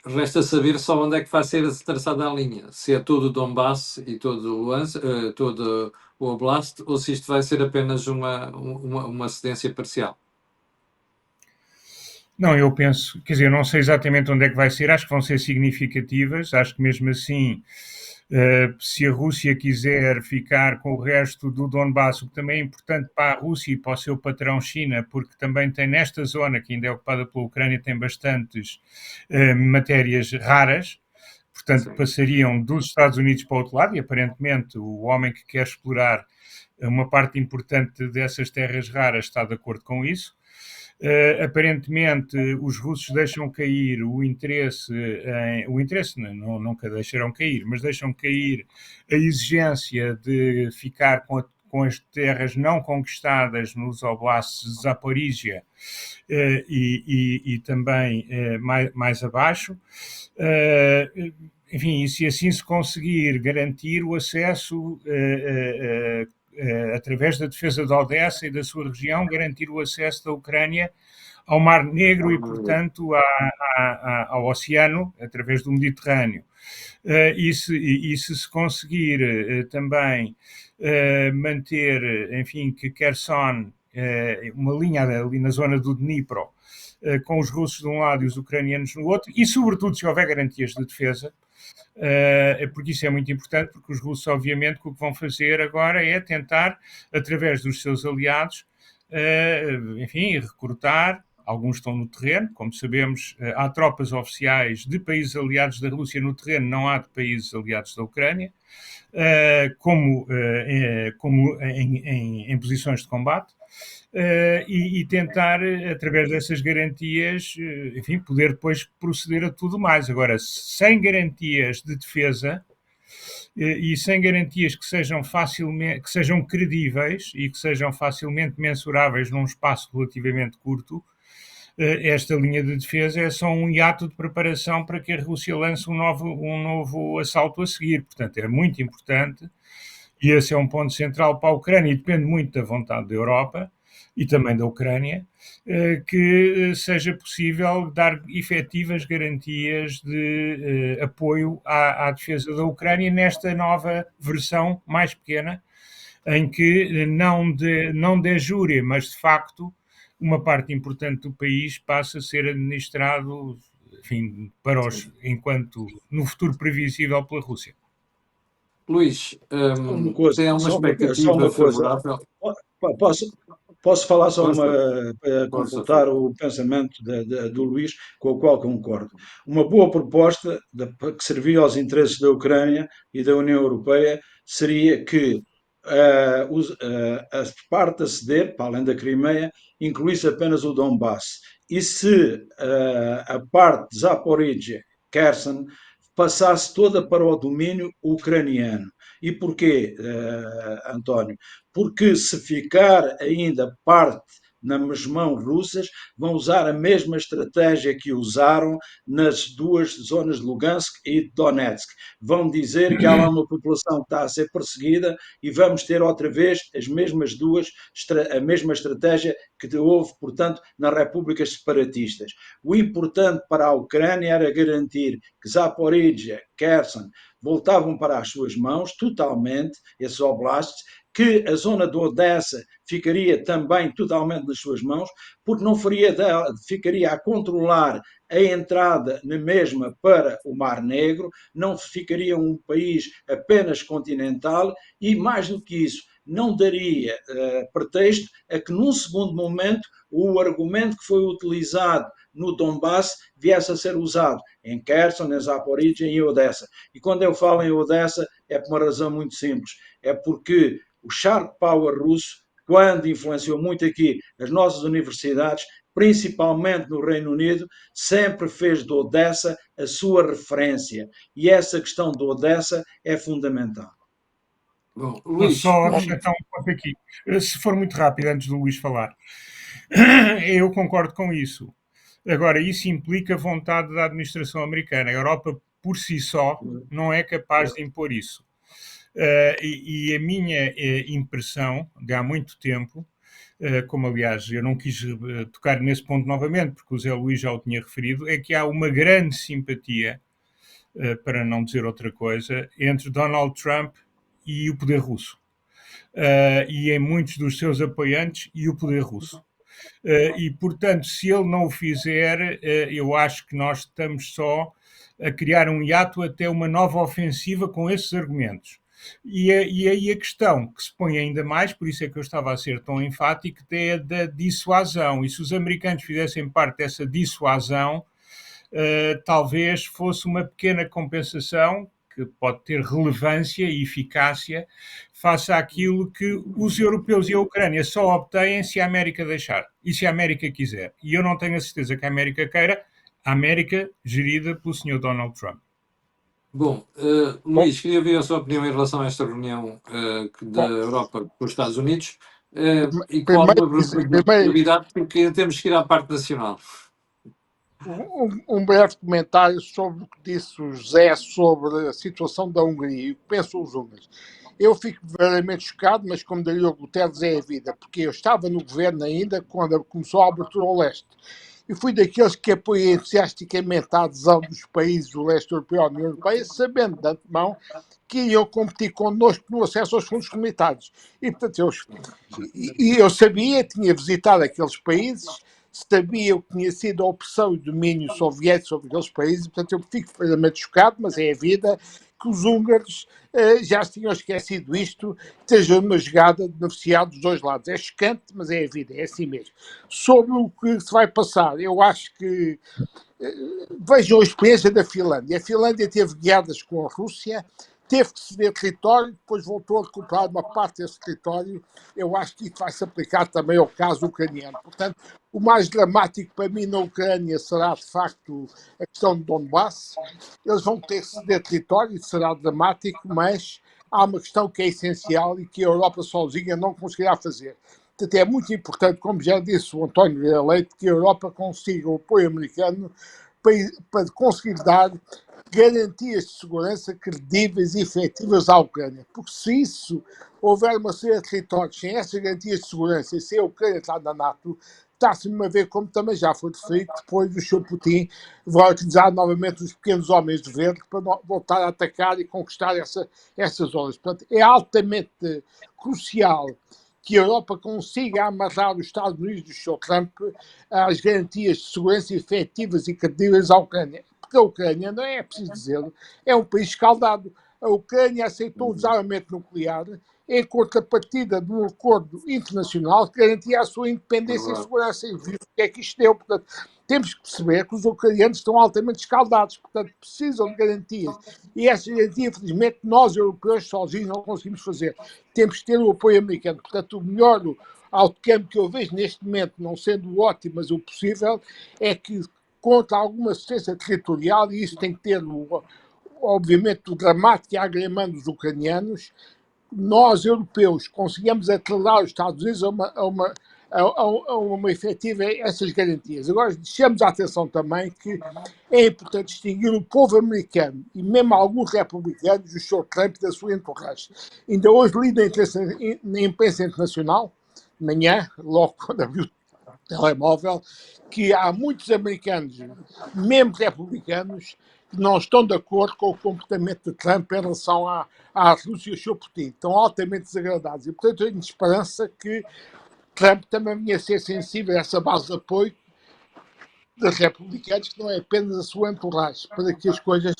Resta saber só onde é que vai ser traçada a linha. Se é todo o Donbass e todo o Oblast, ou se isto vai ser apenas uma cedência parcial. Não, eu penso, quer dizer, não sei exatamente onde é que vai ser, acho que vão ser significativas, acho que mesmo assim, se a Rússia quiser ficar com o resto do Donbass, o que também é importante para a Rússia e para o seu patrão China, porque também tem nesta zona, que ainda é ocupada pela Ucrânia, tem bastantes matérias raras, portanto Sim. Passariam dos Estados Unidos para o outro lado, e aparentemente o homem que quer explorar uma parte importante dessas terras raras está de acordo com isso. Aparentemente os russos deixam cair o interesse nunca deixaram cair, mas deixam cair a exigência de ficar com as terras não conquistadas nos oblasts de Zaporíжia e também mais abaixo. Enfim, e se assim se conseguir garantir o acesso através da defesa de Odessa e da sua região, garantir o acesso da Ucrânia ao Mar Negro e, portanto, ao oceano, através do Mediterrâneo. E se conseguir também manter, enfim, que Kherson, uma linha ali na zona do Dnipro, com os russos de um lado e os ucranianos no outro, e sobretudo se houver garantias de defesa, porque isso é muito importante, porque os russos, obviamente, o que vão fazer agora é tentar, através dos seus aliados, enfim, recrutar. Alguns estão no terreno, como sabemos, há tropas oficiais de países aliados da Rússia no terreno, não há de países aliados da Ucrânia, como em posições de combate. e tentar, através dessas garantias, enfim, poder depois proceder a tudo mais. Agora, sem garantias de defesa e sem garantias que sejam credíveis e que sejam facilmente mensuráveis num espaço relativamente curto, esta linha de defesa é só um hiato de preparação para que a Rússia lance um novo assalto a seguir. Portanto, é muito importante, e esse é um ponto central para a Ucrânia, e depende muito da vontade da Europa e também da Ucrânia, que seja possível dar efetivas garantias de apoio à defesa da Ucrânia nesta nova versão mais pequena, em que não de jure, mas de facto uma parte importante do país passa a ser administrado, enfim, enquanto no futuro previsível pela Rússia. Luís, Uma coisa, tem alguma só expectativa uma coisa. favorável? Posso falar só Força, para força, completar força. o pensamento do Luís, com o qual concordo. Uma boa proposta que servia aos interesses da Ucrânia e da União Europeia seria que a parte a ceder, para além da Crimeia, incluísse apenas o Donbass. E se a parte de Zaporizhia, Kherson, passasse toda para o domínio ucraniano. E porquê, António? Porque se ficar ainda parte nas mãos russas, vão usar a mesma estratégia que usaram nas duas zonas de Lugansk e de Donetsk. Vão dizer que há lá uma população que está a ser perseguida e vamos ter outra vez a mesma estratégia que houve, portanto, nas repúblicas separatistas. O importante para a Ucrânia era garantir que Zaporizhia, Kherson, voltavam para as suas mãos totalmente, esses oblastes, que a zona de Odessa ficaria também totalmente nas suas mãos, porque não ficaria a controlar a entrada na mesma para o Mar Negro, não ficaria um país apenas continental e, mais do que isso, não daria pretexto a que, num segundo momento, o argumento que foi utilizado no Donbass viesse a ser usado em Kherson, em Zaporizhia e em Odessa. E quando eu falo em Odessa é por uma razão muito simples, é porque o sharp power russo, quando influenciou muito aqui as nossas universidades, principalmente no Reino Unido, sempre fez de Odessa a sua referência. E essa questão de Odessa é fundamental. Bom, Vou Luís, só acrescentar um ponto aqui. Se for muito rápido, antes do Luís falar. Eu concordo com isso. Agora, isso implica vontade da administração americana. A Europa, por si só, não é capaz de impor isso. E a minha impressão, de há muito tempo, como aliás eu não quis tocar nesse ponto novamente, porque o Zé Luís já o tinha referido, é que há uma grande simpatia, para não dizer outra coisa, entre Donald Trump e o poder russo. E em muitos dos seus apoiantes e o poder russo. E, portanto, se ele não o fizer, eu acho que nós estamos só a criar um hiato até uma nova ofensiva com esses argumentos. E aí a questão que se põe ainda mais, por isso é que eu estava a ser tão enfático, é a da dissuasão. E se os americanos fizessem parte dessa dissuasão, talvez fosse uma pequena compensação que pode ter relevância e eficácia face àquilo que os europeus e a Ucrânia só obtêm se a América deixar e se a América quiser. E eu não tenho a certeza que a América queira, a América gerida pelo Sr. Donald Trump. bom, Luís, queria ver a sua opinião em relação a esta reunião da Europa com os Estados Unidos e qual a prioridade, porque temos que ir à parte nacional. Um breve comentário sobre o que disse o José sobre a situação da Hungria e o que pensam os húngaros. Eu fico verdadeiramente chocado, mas como diria o Guterres, é a vida, porque eu estava no governo ainda quando começou a abertura ao leste. E fui daqueles que apoiei entusiasticamente a adesão dos países do leste europeu à União Europeia, sabendo de antemão que iam competir connosco no acesso aos fundos comunitários. E, portanto, eu sabia, tinha visitado aqueles países, sabia o que tinha sido a opressão e o domínio soviético sobre aqueles países, portanto, eu fico verdadeiramente chocado, mas é a vida, que os húngaros já se tinham esquecido isto, esteja uma jogada de beneficiar dos dois lados. É chocante, mas é a vida, é assim mesmo. Sobre o que se vai passar, eu acho que vejam a experiência da Finlândia. A Finlândia teve guiadas com a Rússia, teve que ceder território, depois voltou a recuperar uma parte desse território. Eu acho que isso vai se aplicar também ao caso ucraniano. Portanto, o mais dramático para mim na Ucrânia será, de facto, a questão de Donbass. Eles vão ter que ceder território, isso será dramático, mas há uma questão que é essencial e que a Europa sozinha não conseguirá fazer. Portanto, é muito importante, como já disse o António Vieira Leite, que a Europa consiga o apoio americano para conseguir dar garantias de segurança credíveis e efetivas à Ucrânia. Porque se isso houver uma série de territórios sem essas garantias de segurança e se a Ucrânia está na NATO, está-se-me a ver, como também já foi referido, depois o Sr. Putin vai utilizar novamente os pequenos homens de verde para voltar a atacar e conquistar essas zonas. Portanto, é altamente crucial que a Europa consiga amarrar os Estados Unidos do Sr. Trump às garantias de segurança efetivas e credíveis à Ucrânia. Porque a Ucrânia, não é preciso dizer, é um país escaldado. A Ucrânia aceitou o desarmamento nuclear em contrapartida de um acordo internacional que garantia a sua independência e segurança. E viu o que é que isto deu. Portanto, temos que perceber que os ucranianos estão altamente escaldados, portanto, precisam de garantias. E essa garantia, infelizmente, nós, europeus, sozinhos não conseguimos fazer. Temos que ter o apoio americano. Portanto, o melhor outcome que eu vejo neste momento, não sendo o ótimo, mas o possível, é que contra alguma assistência territorial, e isso tem que ter, obviamente, o dramático e agravamento dos ucranianos, nós, europeus, conseguimos atrelar os Estados Unidos a uma efetiva essas garantias. Agora, deixamos a atenção também que é importante distinguir o povo americano e mesmo alguns republicanos do Sr. Trump da sua entourage. Ainda hoje li na imprensa internacional, de manhã, logo quando abriu o telemóvel, que há muitos americanos, mesmo republicanos, que não estão de acordo com o comportamento de Trump em relação à Rússia e ao Sr. Putin. Estão altamente desagradados. E, portanto, eu tenho esperança que Trump também vinha a ser sensível a essa base de apoio dos republicanos, que não é apenas a sua entourage, para que as coisas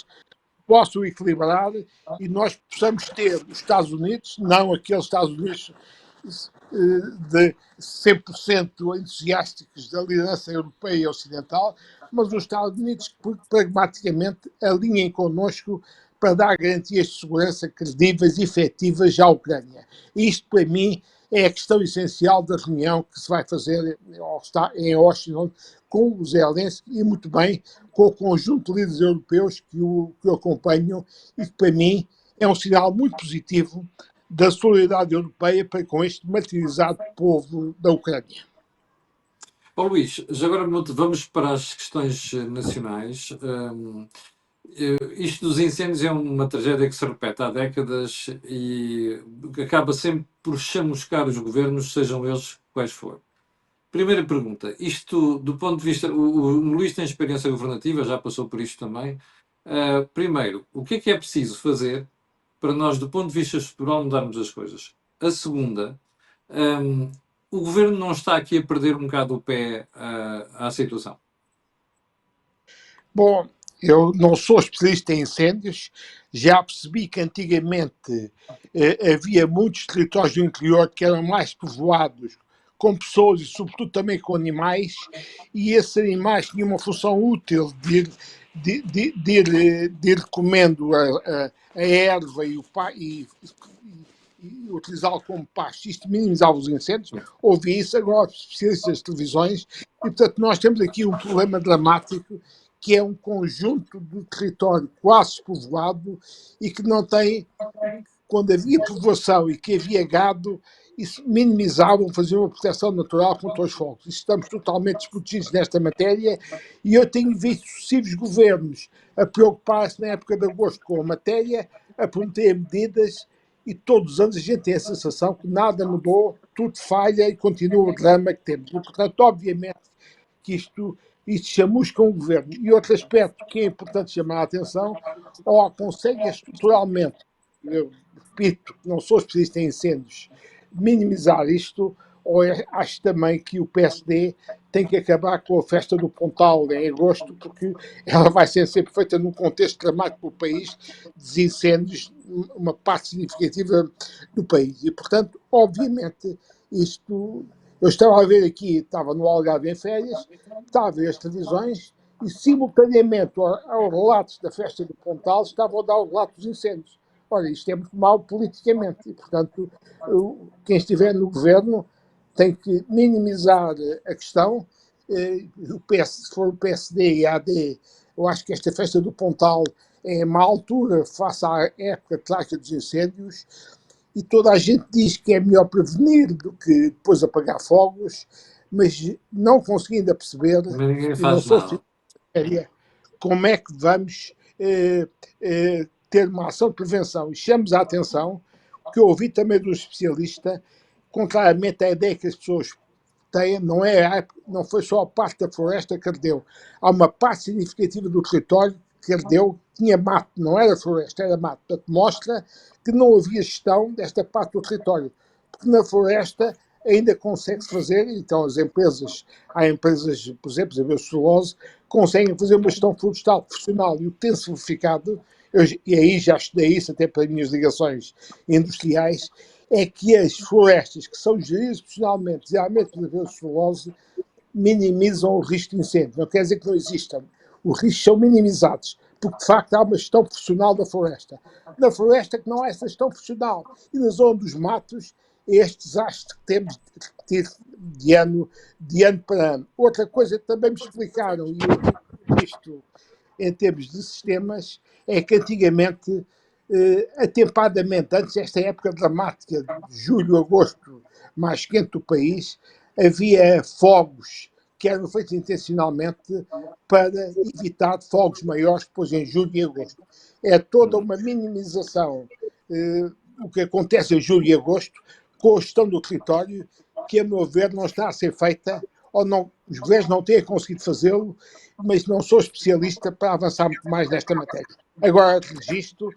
possam equilibrar e nós possamos ter os Estados Unidos, não aqueles Estados Unidos de 100% entusiásticos da liderança europeia e ocidental, mas os Estados Unidos que pragmaticamente alinhem connosco para dar garantias de segurança credíveis e efetivas à Ucrânia. Isto, para mim, é a questão essencial da reunião que se vai fazer em Washington com o Zelensky e, muito bem, com o conjunto de líderes europeus que o acompanham e que, para mim, é um sinal muito positivo da solidariedade europeia para com este martirizado povo da Ucrânia. Luís, já agora vamos para as questões nacionais. Isto dos incêndios é uma tragédia que se repete há décadas e acaba sempre por chamuscar os governos, sejam eles quais forem. Primeira pergunta, isto do ponto de vista, o Luís tem experiência governativa, já passou por isto também. Primeiro, o que é preciso fazer para nós, do ponto de vista estrutural, mudarmos as coisas? A segunda, o governo não está aqui a perder um bocado o pé à situação? Bom, eu não sou especialista em incêndios, já percebi que antigamente havia muitos territórios do interior que eram mais povoados com pessoas e sobretudo também com animais, e esses animais tinham uma função útil de ir comendo a erva e utilizá-lo como pasto. Isto minimizava os incêndios. Ouvi isso agora, especialistas das televisões, e portanto nós temos aqui um problema dramático que é um conjunto de território quase povoado e que não tem, quando havia povoação e que havia gado, isso minimizavam, faziam uma proteção natural contra os fogos. Estamos totalmente desprotegidos nesta matéria e eu tenho visto sucessivos governos a preocupar-se na época de agosto com a matéria, a prometer medidas e todos os anos a gente tem a sensação que nada mudou, tudo falha e continua o drama que temos. E, portanto, obviamente que isto chamusca o governo. E outro aspecto que é importante chamar a atenção, ou consegue estruturalmente, eu repito, não sou especialista em incêndios, minimizar isto, ou acho também que o PSD tem que acabar com a festa do Pontal em agosto, porque ela vai ser sempre feita num contexto dramático do país, de incêndios, uma parte significativa do país. E, portanto, obviamente, isto... Eu estava a ver aqui, estava no Algarve em férias, estava a ver as televisões e, simultaneamente aos relatos da festa do Pontal, estava a dar o relato dos incêndios. Ora, isto é muito mau politicamente e, portanto, quem estiver no governo tem que minimizar a questão. Se for o PSD e a AD, eu acho que esta festa do Pontal é má altura face à época trágica dos incêndios e toda a gente diz que é melhor prevenir do que depois apagar fogos, mas não conseguindo perceber, Mas ninguém e não faz sou nada. séria, como é que vamos ter uma ação de prevenção. E chamamos a atenção, que eu ouvi também do especialista, contrariamente à ideia que as pessoas têm, não foi só a parte da floresta que ardeu. Há uma parte significativa do território que ardeu, tinha mato, não era floresta, era mato. Portanto, mostra que não havia gestão desta parte do território. Porque na floresta ainda consegue-se fazer, então há empresas, por exemplo, a celulose, conseguem fazer uma gestão florestal profissional. E o que tem-se verificado, e aí já estudei isso até para as minhas ligações industriais, é que as florestas que são geridas profissionalmente, geralmente pela celulose, minimizam o risco de incêndio. Não quer dizer que não existam. Os riscos são minimizados, porque de facto há uma gestão profissional da floresta. Na floresta que não há essa gestão profissional. E na zona dos matos, é este desastre que temos de repetir de ano para ano. Outra coisa que também me explicaram, e eu digo isto em termos de sistemas, é que antigamente, atempadamente, antes desta época dramática de julho, agosto, mais quente do país, havia fogos que eram feitos intencionalmente para evitar fogos maiores depois em julho e agosto. É toda uma minimização o que acontece em julho e agosto com a gestão do território que, a meu ver, não está a ser feita ou não, os governos não têm conseguido fazê-lo, mas não sou especialista para avançar muito mais nesta matéria. Agora, registro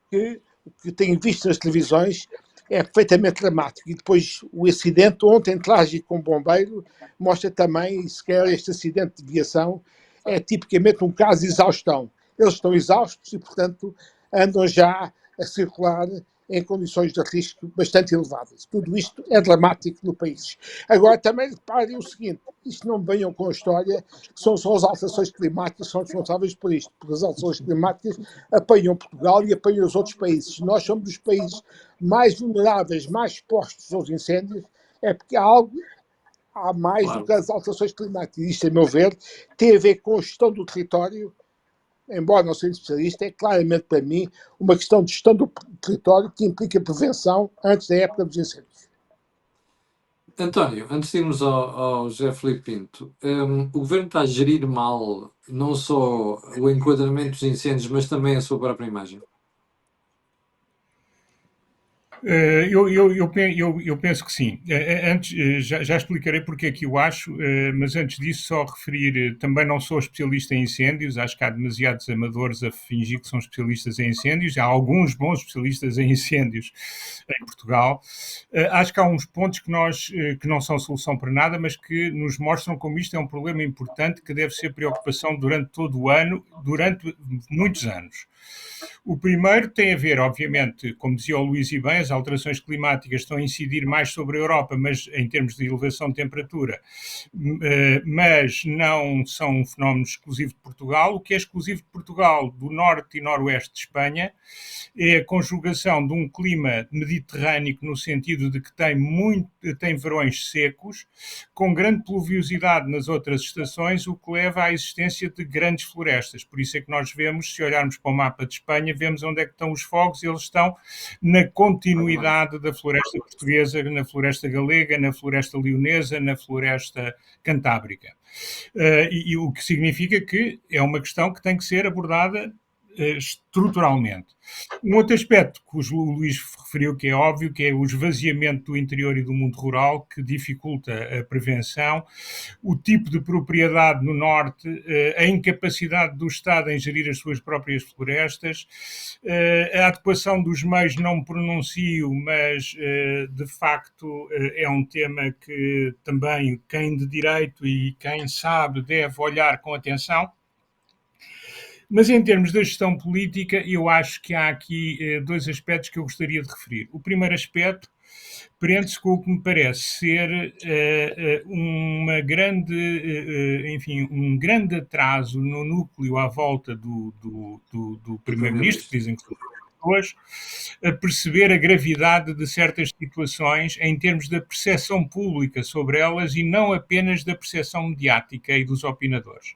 que o que tenho visto nas televisões é perfeitamente dramático. E depois o acidente, ontem trágico com um bombeiro, mostra também, se calhar este acidente de viação é tipicamente um caso de exaustão. Eles estão exaustos e, portanto, andam já a circular em condições de risco bastante elevadas. Tudo isto é dramático no país. Agora, também reparem o seguinte, isto não me venham com a história que são só as alterações climáticas que são responsáveis por isto, porque as alterações climáticas apanham Portugal e apanham os outros países. Nós somos dos países mais vulneráveis, mais expostos aos incêndios, é porque há mais do que as alterações climáticas. Isto, a meu ver, tem a ver com a gestão do território, embora não seja especialista, é claramente para mim uma questão de gestão do território que implica prevenção antes da época dos incêndios. António, antes de irmos ao José Filipe Pinto, o governo está a gerir mal não só o enquadramento dos incêndios, mas também a sua própria imagem? Eu penso que sim. Antes, já explicarei porque é que eu acho, mas antes disso só referir, também não sou especialista em incêndios, acho que há demasiados amadores a fingir que são especialistas em incêndios, há alguns bons especialistas em incêndios em Portugal. Acho que há uns pontos que não são solução para nada, mas que nos mostram como isto é um problema importante que deve ser preocupação durante todo o ano, durante muitos anos. O primeiro tem a ver, obviamente, como dizia o Luís e bem, as alterações climáticas estão a incidir mais sobre a Europa, mas em termos de elevação de temperatura, mas não são um fenómeno exclusivo de Portugal. O que é exclusivo de Portugal, do norte e noroeste de Espanha, é a conjugação de um clima mediterrâneo no sentido de que tem verões secos, com grande pluviosidade nas outras estações, o que leva à existência de grandes florestas. Por isso é que nós vemos, se olharmos para o mapa de Espanha, vemos onde é que estão os fogos, e eles estão na continuidade da floresta portuguesa, na floresta galega, na floresta leonesa, na floresta cantábrica. E o que significa que é uma questão que tem que ser abordada estruturalmente. Um outro aspecto que o Luís referiu, que é óbvio, que é o esvaziamento do interior e do mundo rural, que dificulta a prevenção, o tipo de propriedade no norte, a incapacidade do Estado em gerir as suas próprias florestas, a adequação dos meios, não me pronuncio, mas de facto é um tema que também quem de direito e quem sabe deve olhar com atenção. Mas em termos da gestão política, eu acho que há aqui dois aspectos que eu gostaria de referir. O primeiro aspecto prende-se com o que me parece ser um grande atraso no núcleo à volta do Primeiro-Ministro, dizem que pessoas a perceber a gravidade de certas situações em termos da percepção pública sobre elas e não apenas da percepção mediática e dos opinadores.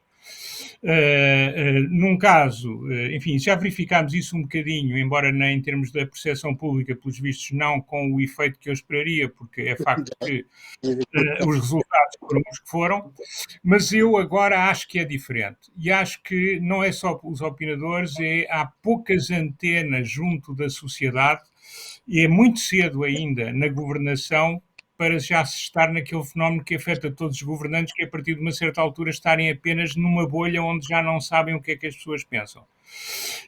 Num caso, enfim, já verificámos isso um bocadinho, embora em termos da percepção pública, pelos vistos, não com o efeito que eu esperaria, porque é facto que os resultados foram os que foram, mas eu agora acho que é diferente. E acho que não é só os opinadores, há poucas antenas junto da sociedade e é muito cedo ainda na governação para já se estar naquele fenómeno que afeta todos os governantes, que é a partir de uma certa altura estarem apenas numa bolha onde já não sabem o que é que as pessoas pensam.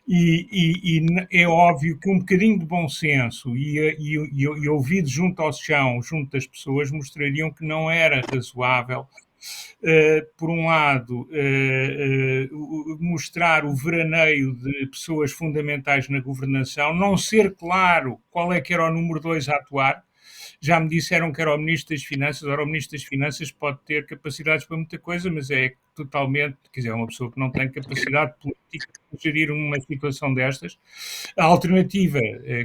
E é óbvio que um bocadinho de bom senso e ouvido junto ao chão, junto das pessoas, mostrariam que não era razoável, por um lado, mostrar o veraneio de pessoas fundamentais na governação, não ser claro qual é que era o número 2 a atuar. Já me disseram que era o Ministro das Finanças. Ora, o Ministro das Finanças pode ter capacidades para muita coisa, mas é totalmente, quer dizer, é uma pessoa que não tem capacidade política de gerir uma situação destas. A alternativa,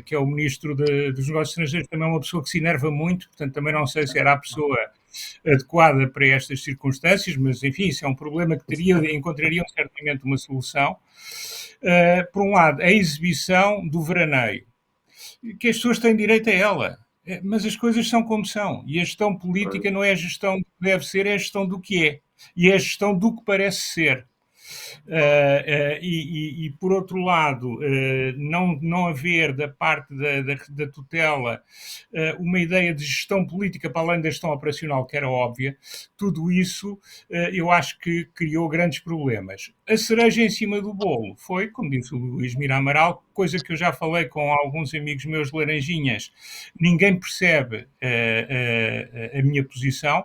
que é o Ministro dos Negócios Estrangeiros, também é uma pessoa que se enerva muito, portanto também não sei se era a pessoa adequada para estas circunstâncias, mas enfim, isso é um problema que encontrariam certamente uma solução. Por um lado, a exibição do veraneio, que as pessoas têm direito a ela. Mas as coisas são como são. E a gestão política não é a gestão do que deve ser, é a gestão do que é. E é a gestão do que parece ser. Por outro lado, não haver da parte da tutela uma ideia de gestão política para além da gestão operacional, que era óbvia, tudo isso eu acho que criou grandes problemas. A cereja em cima do bolo foi, como disse o Luís Mira Amaral, coisa que eu já falei com alguns amigos meus laranjinhas, ninguém percebe a minha posição.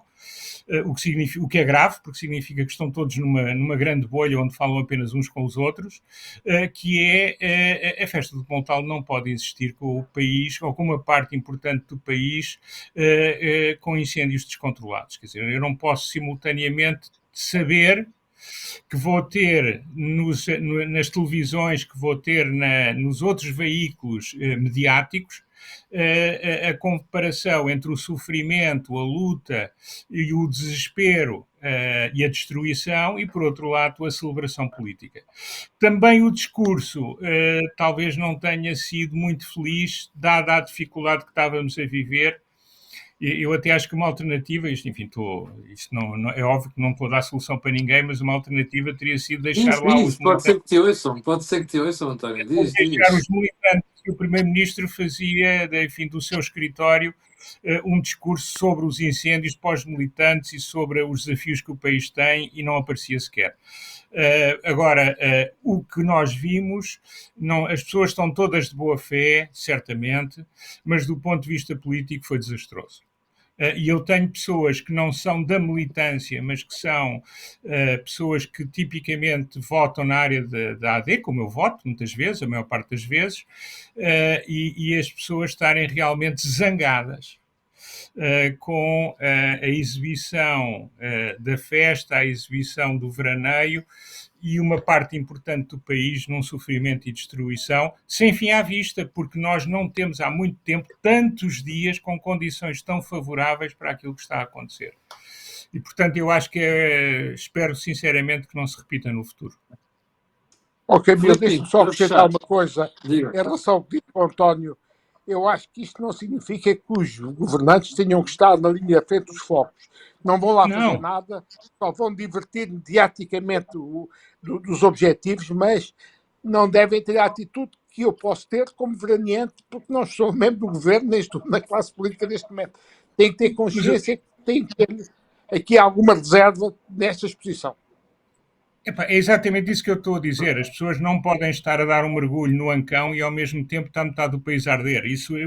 O que é grave, porque significa que estão todos numa grande bolha onde falam apenas uns com os outros, que é a festa do Pontal não pode existir com o país, ou com uma parte importante do país, com incêndios descontrolados. Quer dizer, eu não posso simultaneamente saber que vou ter nas televisões, que vou ter nos outros veículos mediáticos, a comparação entre o sofrimento, a luta e o desespero e a destruição e, por outro lado, a celebração política. Também o discurso talvez não tenha sido muito feliz, dada a dificuldade que estávamos a viver. Eu até acho que uma alternativa, isto não, é óbvio que não estou a dar solução para ninguém, mas uma alternativa teria sido deixar lá os militantes. Pode ser que te ouçam, António. Deixar os militantes que o Primeiro-Ministro fazia, enfim, do seu escritório, um discurso sobre os incêndios pós-militantes e sobre os desafios que o país tem, e não aparecia sequer. Agora, o que nós vimos, as pessoas estão todas de boa fé, certamente, mas do ponto de vista político foi desastroso. E eu tenho pessoas que não são da militância, mas que são pessoas que tipicamente votam na área da AD, como eu voto muitas vezes, a maior parte das vezes, e as pessoas estarem realmente zangadas com a exibição da festa, a exibição do veraneio e uma parte importante do país num sofrimento e destruição, sem fim à vista, porque nós não temos há muito tempo tantos dias com condições tão favoráveis para aquilo que está a acontecer. E, portanto, eu acho que espero sinceramente que não se repita no futuro. Ok, deixa-me só acrescentar uma coisa em relação ao que disse o António. Eu acho que isto não significa que os governantes tenham que estar na linha da frente dos focos. Não vão lá fazer nada, só vão divertir mediaticamente dos objetivos, mas não devem ter a atitude que eu posso ter como veraneante, porque não sou membro do governo, nem estou na classe política neste momento. Tem que ter consciência que tem que ter aqui alguma reserva nesta exposição. É exatamente isso que eu estou a dizer. As pessoas não podem estar a dar um mergulho no Ancão e ao mesmo tempo está metade do país a arder.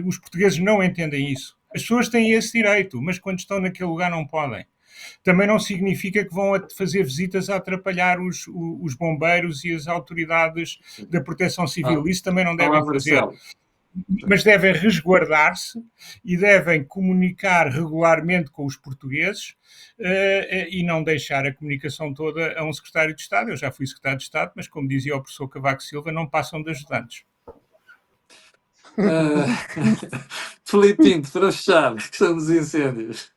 Os portugueses não entendem isso. As pessoas têm esse direito, mas quando estão naquele lugar não podem. Também não significa que vão fazer visitas a atrapalhar os bombeiros e as autoridades da proteção civil. Isso também não devem fazer. Mas devem resguardar-se e devem comunicar regularmente com os portugueses e não deixar a comunicação toda a um secretário de Estado. Eu já fui secretário de Estado, mas como dizia o professor Cavaco Silva, não passam de ajudantes. Ah, Filipe Pinto, para fechar, que são os incêndios.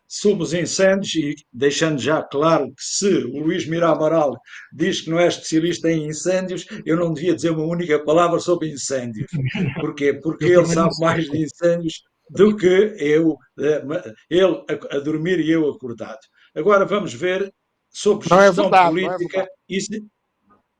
Sobre os incêndios, e deixando já claro que se o Luís Mira Amaral diz que não é especialista em incêndios, eu não devia dizer uma única palavra sobre incêndios. Porquê? Porque Eu ele também não sabe sei. mais de incêndios do que eu, ele a dormir e eu acordado. Agora vamos ver sobre Não é gestão verdade, não é política. verdade. Isso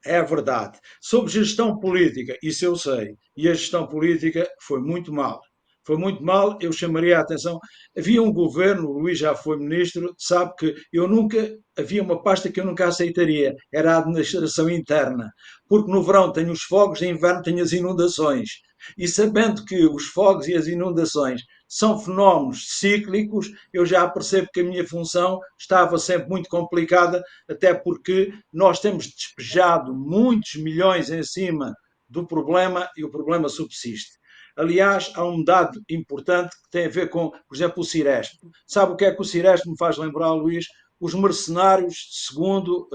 é verdade. Sobre gestão política, isso eu sei. E a gestão política foi muito mal. Foi muito mal, eu chamaria a atenção. Havia um governo, o Luís já foi ministro, sabe que eu nunca, havia uma pasta que eu nunca aceitaria, era a administração interna. Porque no verão tenho os fogos, no inverno tenho as inundações. E sabendo que os fogos e as inundações são fenómenos cíclicos, eu já percebo que a minha função estava sempre muito complicada, até porque nós temos despejado muitos milhões em cima do problema e o problema subsiste. Aliás, há um dado importante que tem a ver com, por exemplo, o Ciresp. Sabe o que é que o Ciresp me faz lembrar, Luís? Os mercenários, segundo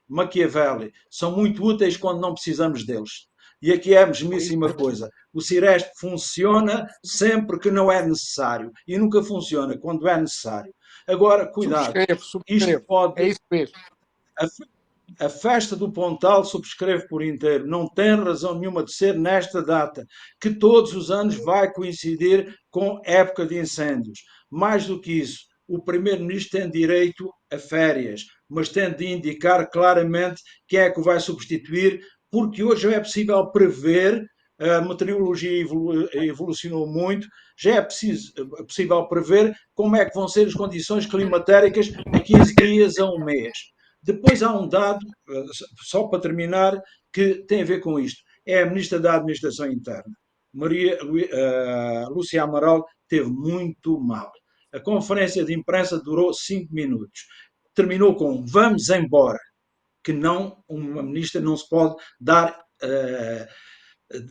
Machiavelli, são muito úteis quando não precisamos deles. E aqui é a mesmíssima coisa. O Ciresp funciona sempre que não é necessário e nunca funciona quando é necessário. Agora, cuidado, Subscrevo, isto subscrevo. pode. É isso mesmo. A festa do Pontal, subscreve por inteiro, não tem razão nenhuma de ser nesta data, que todos os anos vai coincidir com época de incêndios. Mais do que isso, o Primeiro-Ministro tem direito a férias, mas tem de indicar claramente quem é que o vai substituir, porque hoje é possível prever, a meteorologia evolucionou muito, já é possível prever como é que vão ser as condições climatéricas a 15 dias a um mês. Depois há um dado, só para terminar, que tem a ver com isto. É a Ministra da Administração Interna. Lúcia Amaral teve muito mal. A conferência de imprensa durou 5 minutos. Terminou com vamos embora, que não, uma ministra não se pode dar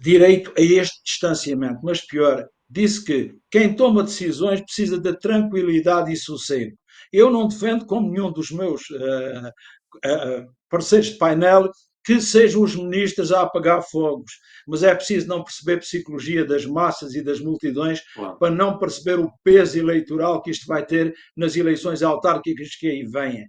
direito a este distanciamento. Mas pior, disse que quem toma decisões precisa de tranquilidade e sossego. Eu não defendo, como nenhum dos meus parceiros de painel, que sejam os ministros a apagar fogos, mas é preciso não perceber a psicologia das massas e das multidões Claro. para não perceber o peso eleitoral que isto vai ter nas eleições autárquicas que aí vêm.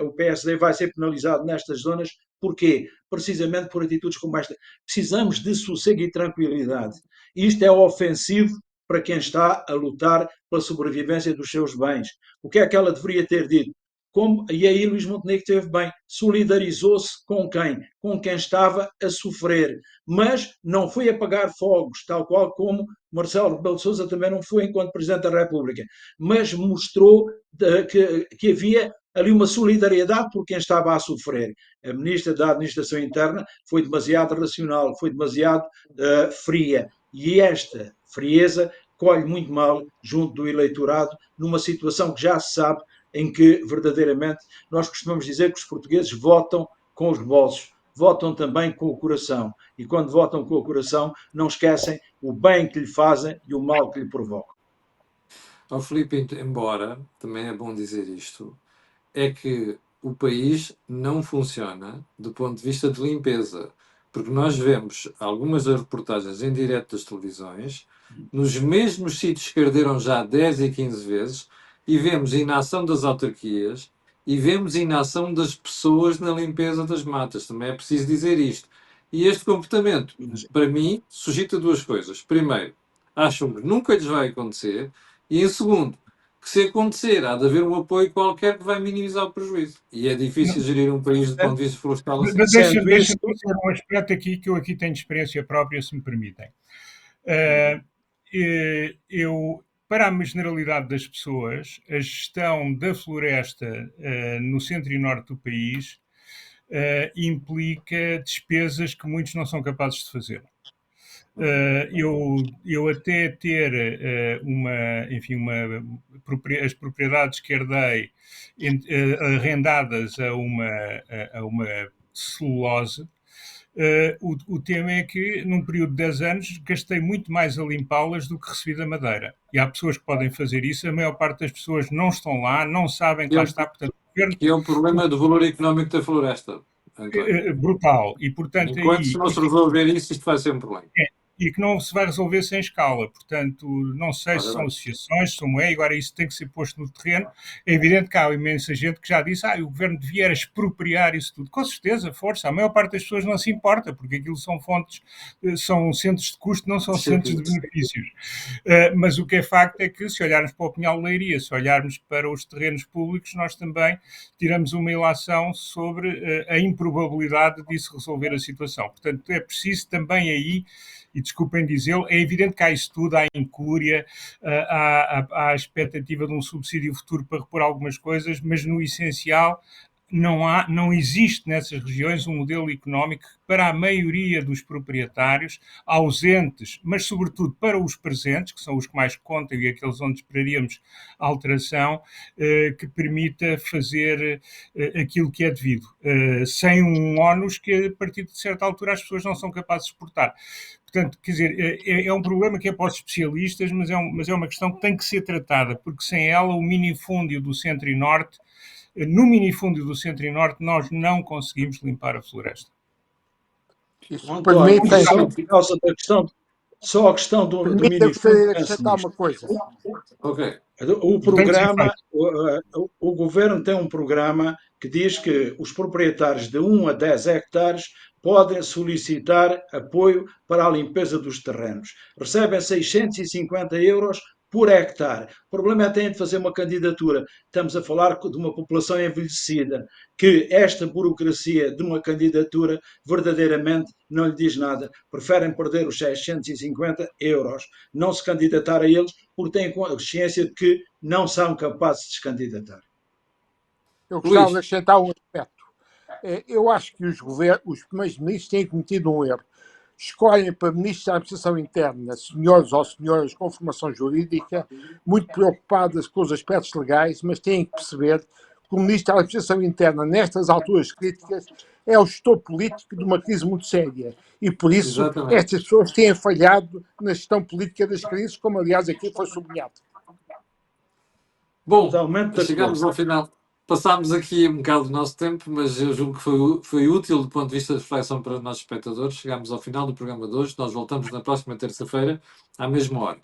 O PSD vai ser penalizado nestas zonas. Porquê? Precisamente por atitudes como esta. Precisamos de sossego e tranquilidade. Isto é ofensivo para quem está a lutar pela sobrevivência dos seus bens. O que é que ela deveria ter dito? E aí Luís Montenegro teve bem, solidarizou-se com quem? Com quem estava a sofrer, mas não foi apagar fogos, tal qual como Marcelo Rebelo de Sousa também não foi enquanto Presidente da República, mas mostrou que havia ali uma solidariedade por quem estava a sofrer. A Ministra da Administração Interna foi demasiado racional, foi demasiado fria, e esta frieza colhe muito mal junto do eleitorado numa situação que já se sabe em que verdadeiramente nós costumamos dizer que os portugueses votam com os bolsos, votam também com o coração. E quando votam com o coração, não esquecem o bem que lhe fazem e o mal que lhe provocam. Ao Filipe, embora, também é bom dizer isto, é que o país não funciona do ponto de vista de limpeza. Porque nós vemos algumas das reportagens em direto das televisões, nos mesmos sítios que arderam já 10 e 15 vezes, e vemos inação das autarquias e vemos inação das pessoas na limpeza das matas. Também é preciso dizer isto. E este comportamento, para mim, suscita duas coisas. Primeiro, acham que nunca lhes vai acontecer. E em segundo, que se acontecer, há de haver um apoio qualquer que vai minimizar o prejuízo. E é difícil gerir um país do ponto de vista florestal assim. Deixa-me dizer um aspecto aqui que eu aqui tenho experiência própria, se me permitem. Para a generalidade das pessoas, a gestão da floresta no centro e norte do país implica despesas que muitos não são capazes de fazer. Eu até ter as propriedades que herdei arrendadas a uma celulose, o tema é que num período de 10 anos gastei muito mais a limpá-las do que recebi da madeira. E há pessoas que podem fazer isso, a maior parte das pessoas não estão lá, não sabem que lá está, portanto... Que é um problema do valor económico da floresta. António. brutal. E, portanto, Enquanto aí, não se resolver isso, isto vai ser um problema. e que não se vai resolver sem escala. Portanto, não sei se Ora são bem. associações, se não é, agora isso tem que ser posto no terreno. É evidente que há imensa gente que já disse o governo devia era expropriar isso tudo. Com certeza, força. A maior parte das pessoas não se importa, porque aquilo são fontes, são centros de custo, não são centros de benefícios. Mas o que é facto é que, se olharmos para o Pinhal de Leiria, se olharmos para os terrenos públicos, nós também tiramos uma ilação sobre a improbabilidade disso resolver a situação. Portanto, é preciso também aí, e desculpem dizê-lo, é evidente que há isso tudo, há incúria, há a expectativa de um subsídio futuro para repor algumas coisas, mas no essencial não existe nessas regiões um modelo económico que, para a maioria dos proprietários, ausentes, mas sobretudo para os presentes, que são os que mais contam e aqueles onde esperaríamos alteração, que permita fazer aquilo que é devido, sem um ónus que, a partir de certa altura, as pessoas não são capazes de suportar. Portanto, quer dizer, é um problema que é para os especialistas, mas é uma questão que tem que ser tratada, porque sem ela o minifúndio do centro e norte, no minifúndio do centro e norte, nós não conseguimos limpar a floresta. Isso António, permite, só por causa da questão, só a questão do eu gostaria minifúndio, de penso acrescentar nisto. uma coisa. Ok. O Tem que ser programa, feito. o governo tem um programa que diz que os proprietários de 1 a 10 hectares podem solicitar apoio para a limpeza dos terrenos. Recebem 650 euros por hectare. O problema é que têm de fazer uma candidatura. Estamos a falar de uma população envelhecida, que esta burocracia de uma candidatura verdadeiramente não lhe diz nada. Preferem perder os 650 euros, não se candidatar a eles, porque têm consciência de que não são capazes de se candidatar. Eu gostava de Luís, acrescentar um aspecto. Eu acho que os primeiros ministros têm cometido um erro. Escolhem para ministros da administração interna senhores ou senhoras com formação jurídica, muito preocupadas com os aspectos legais, mas têm que perceber que o ministro da administração interna, nestas alturas críticas, é o gestor político de uma crise muito séria. E, por isso, exatamente. estas pessoas têm falhado na gestão política das crises, como, aliás, aqui foi sublinhado. Bom, Totalmente de chegamos acordo. ao final. Passámos aqui um bocado do nosso tempo, mas eu julgo que foi útil do ponto de vista de reflexão para os nossos espectadores. Chegámos ao final do programa de hoje. Nós voltamos na próxima terça-feira, à mesma hora.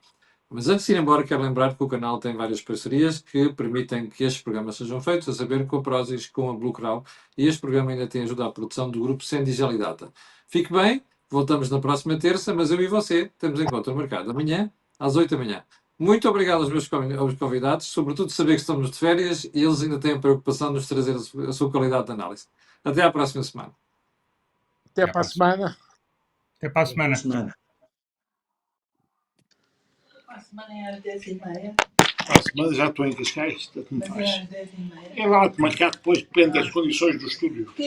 Mas antes de ir embora, quero lembrar que o canal tem várias parcerias que permitem que estes programas sejam feitos, a saber, com a Prozis, com a Blue Crown, e este programa ainda tem ajuda à produção do grupo Sendigel Data. Fique bem, voltamos na próxima terça, mas eu e você temos encontro marcado amanhã, às 8 da manhã. Muito obrigado aos meus convidados, sobretudo saber que estamos de férias e eles ainda têm a preocupação de nos trazer a sua qualidade de análise. Até à próxima semana. Até para a semana. Até para a semana. A semana é às 10h30. Para a semana já estou em Cascais, tanto me Mas é faz. às 10h30. É lá de marcar, depois depende das condições do estúdio.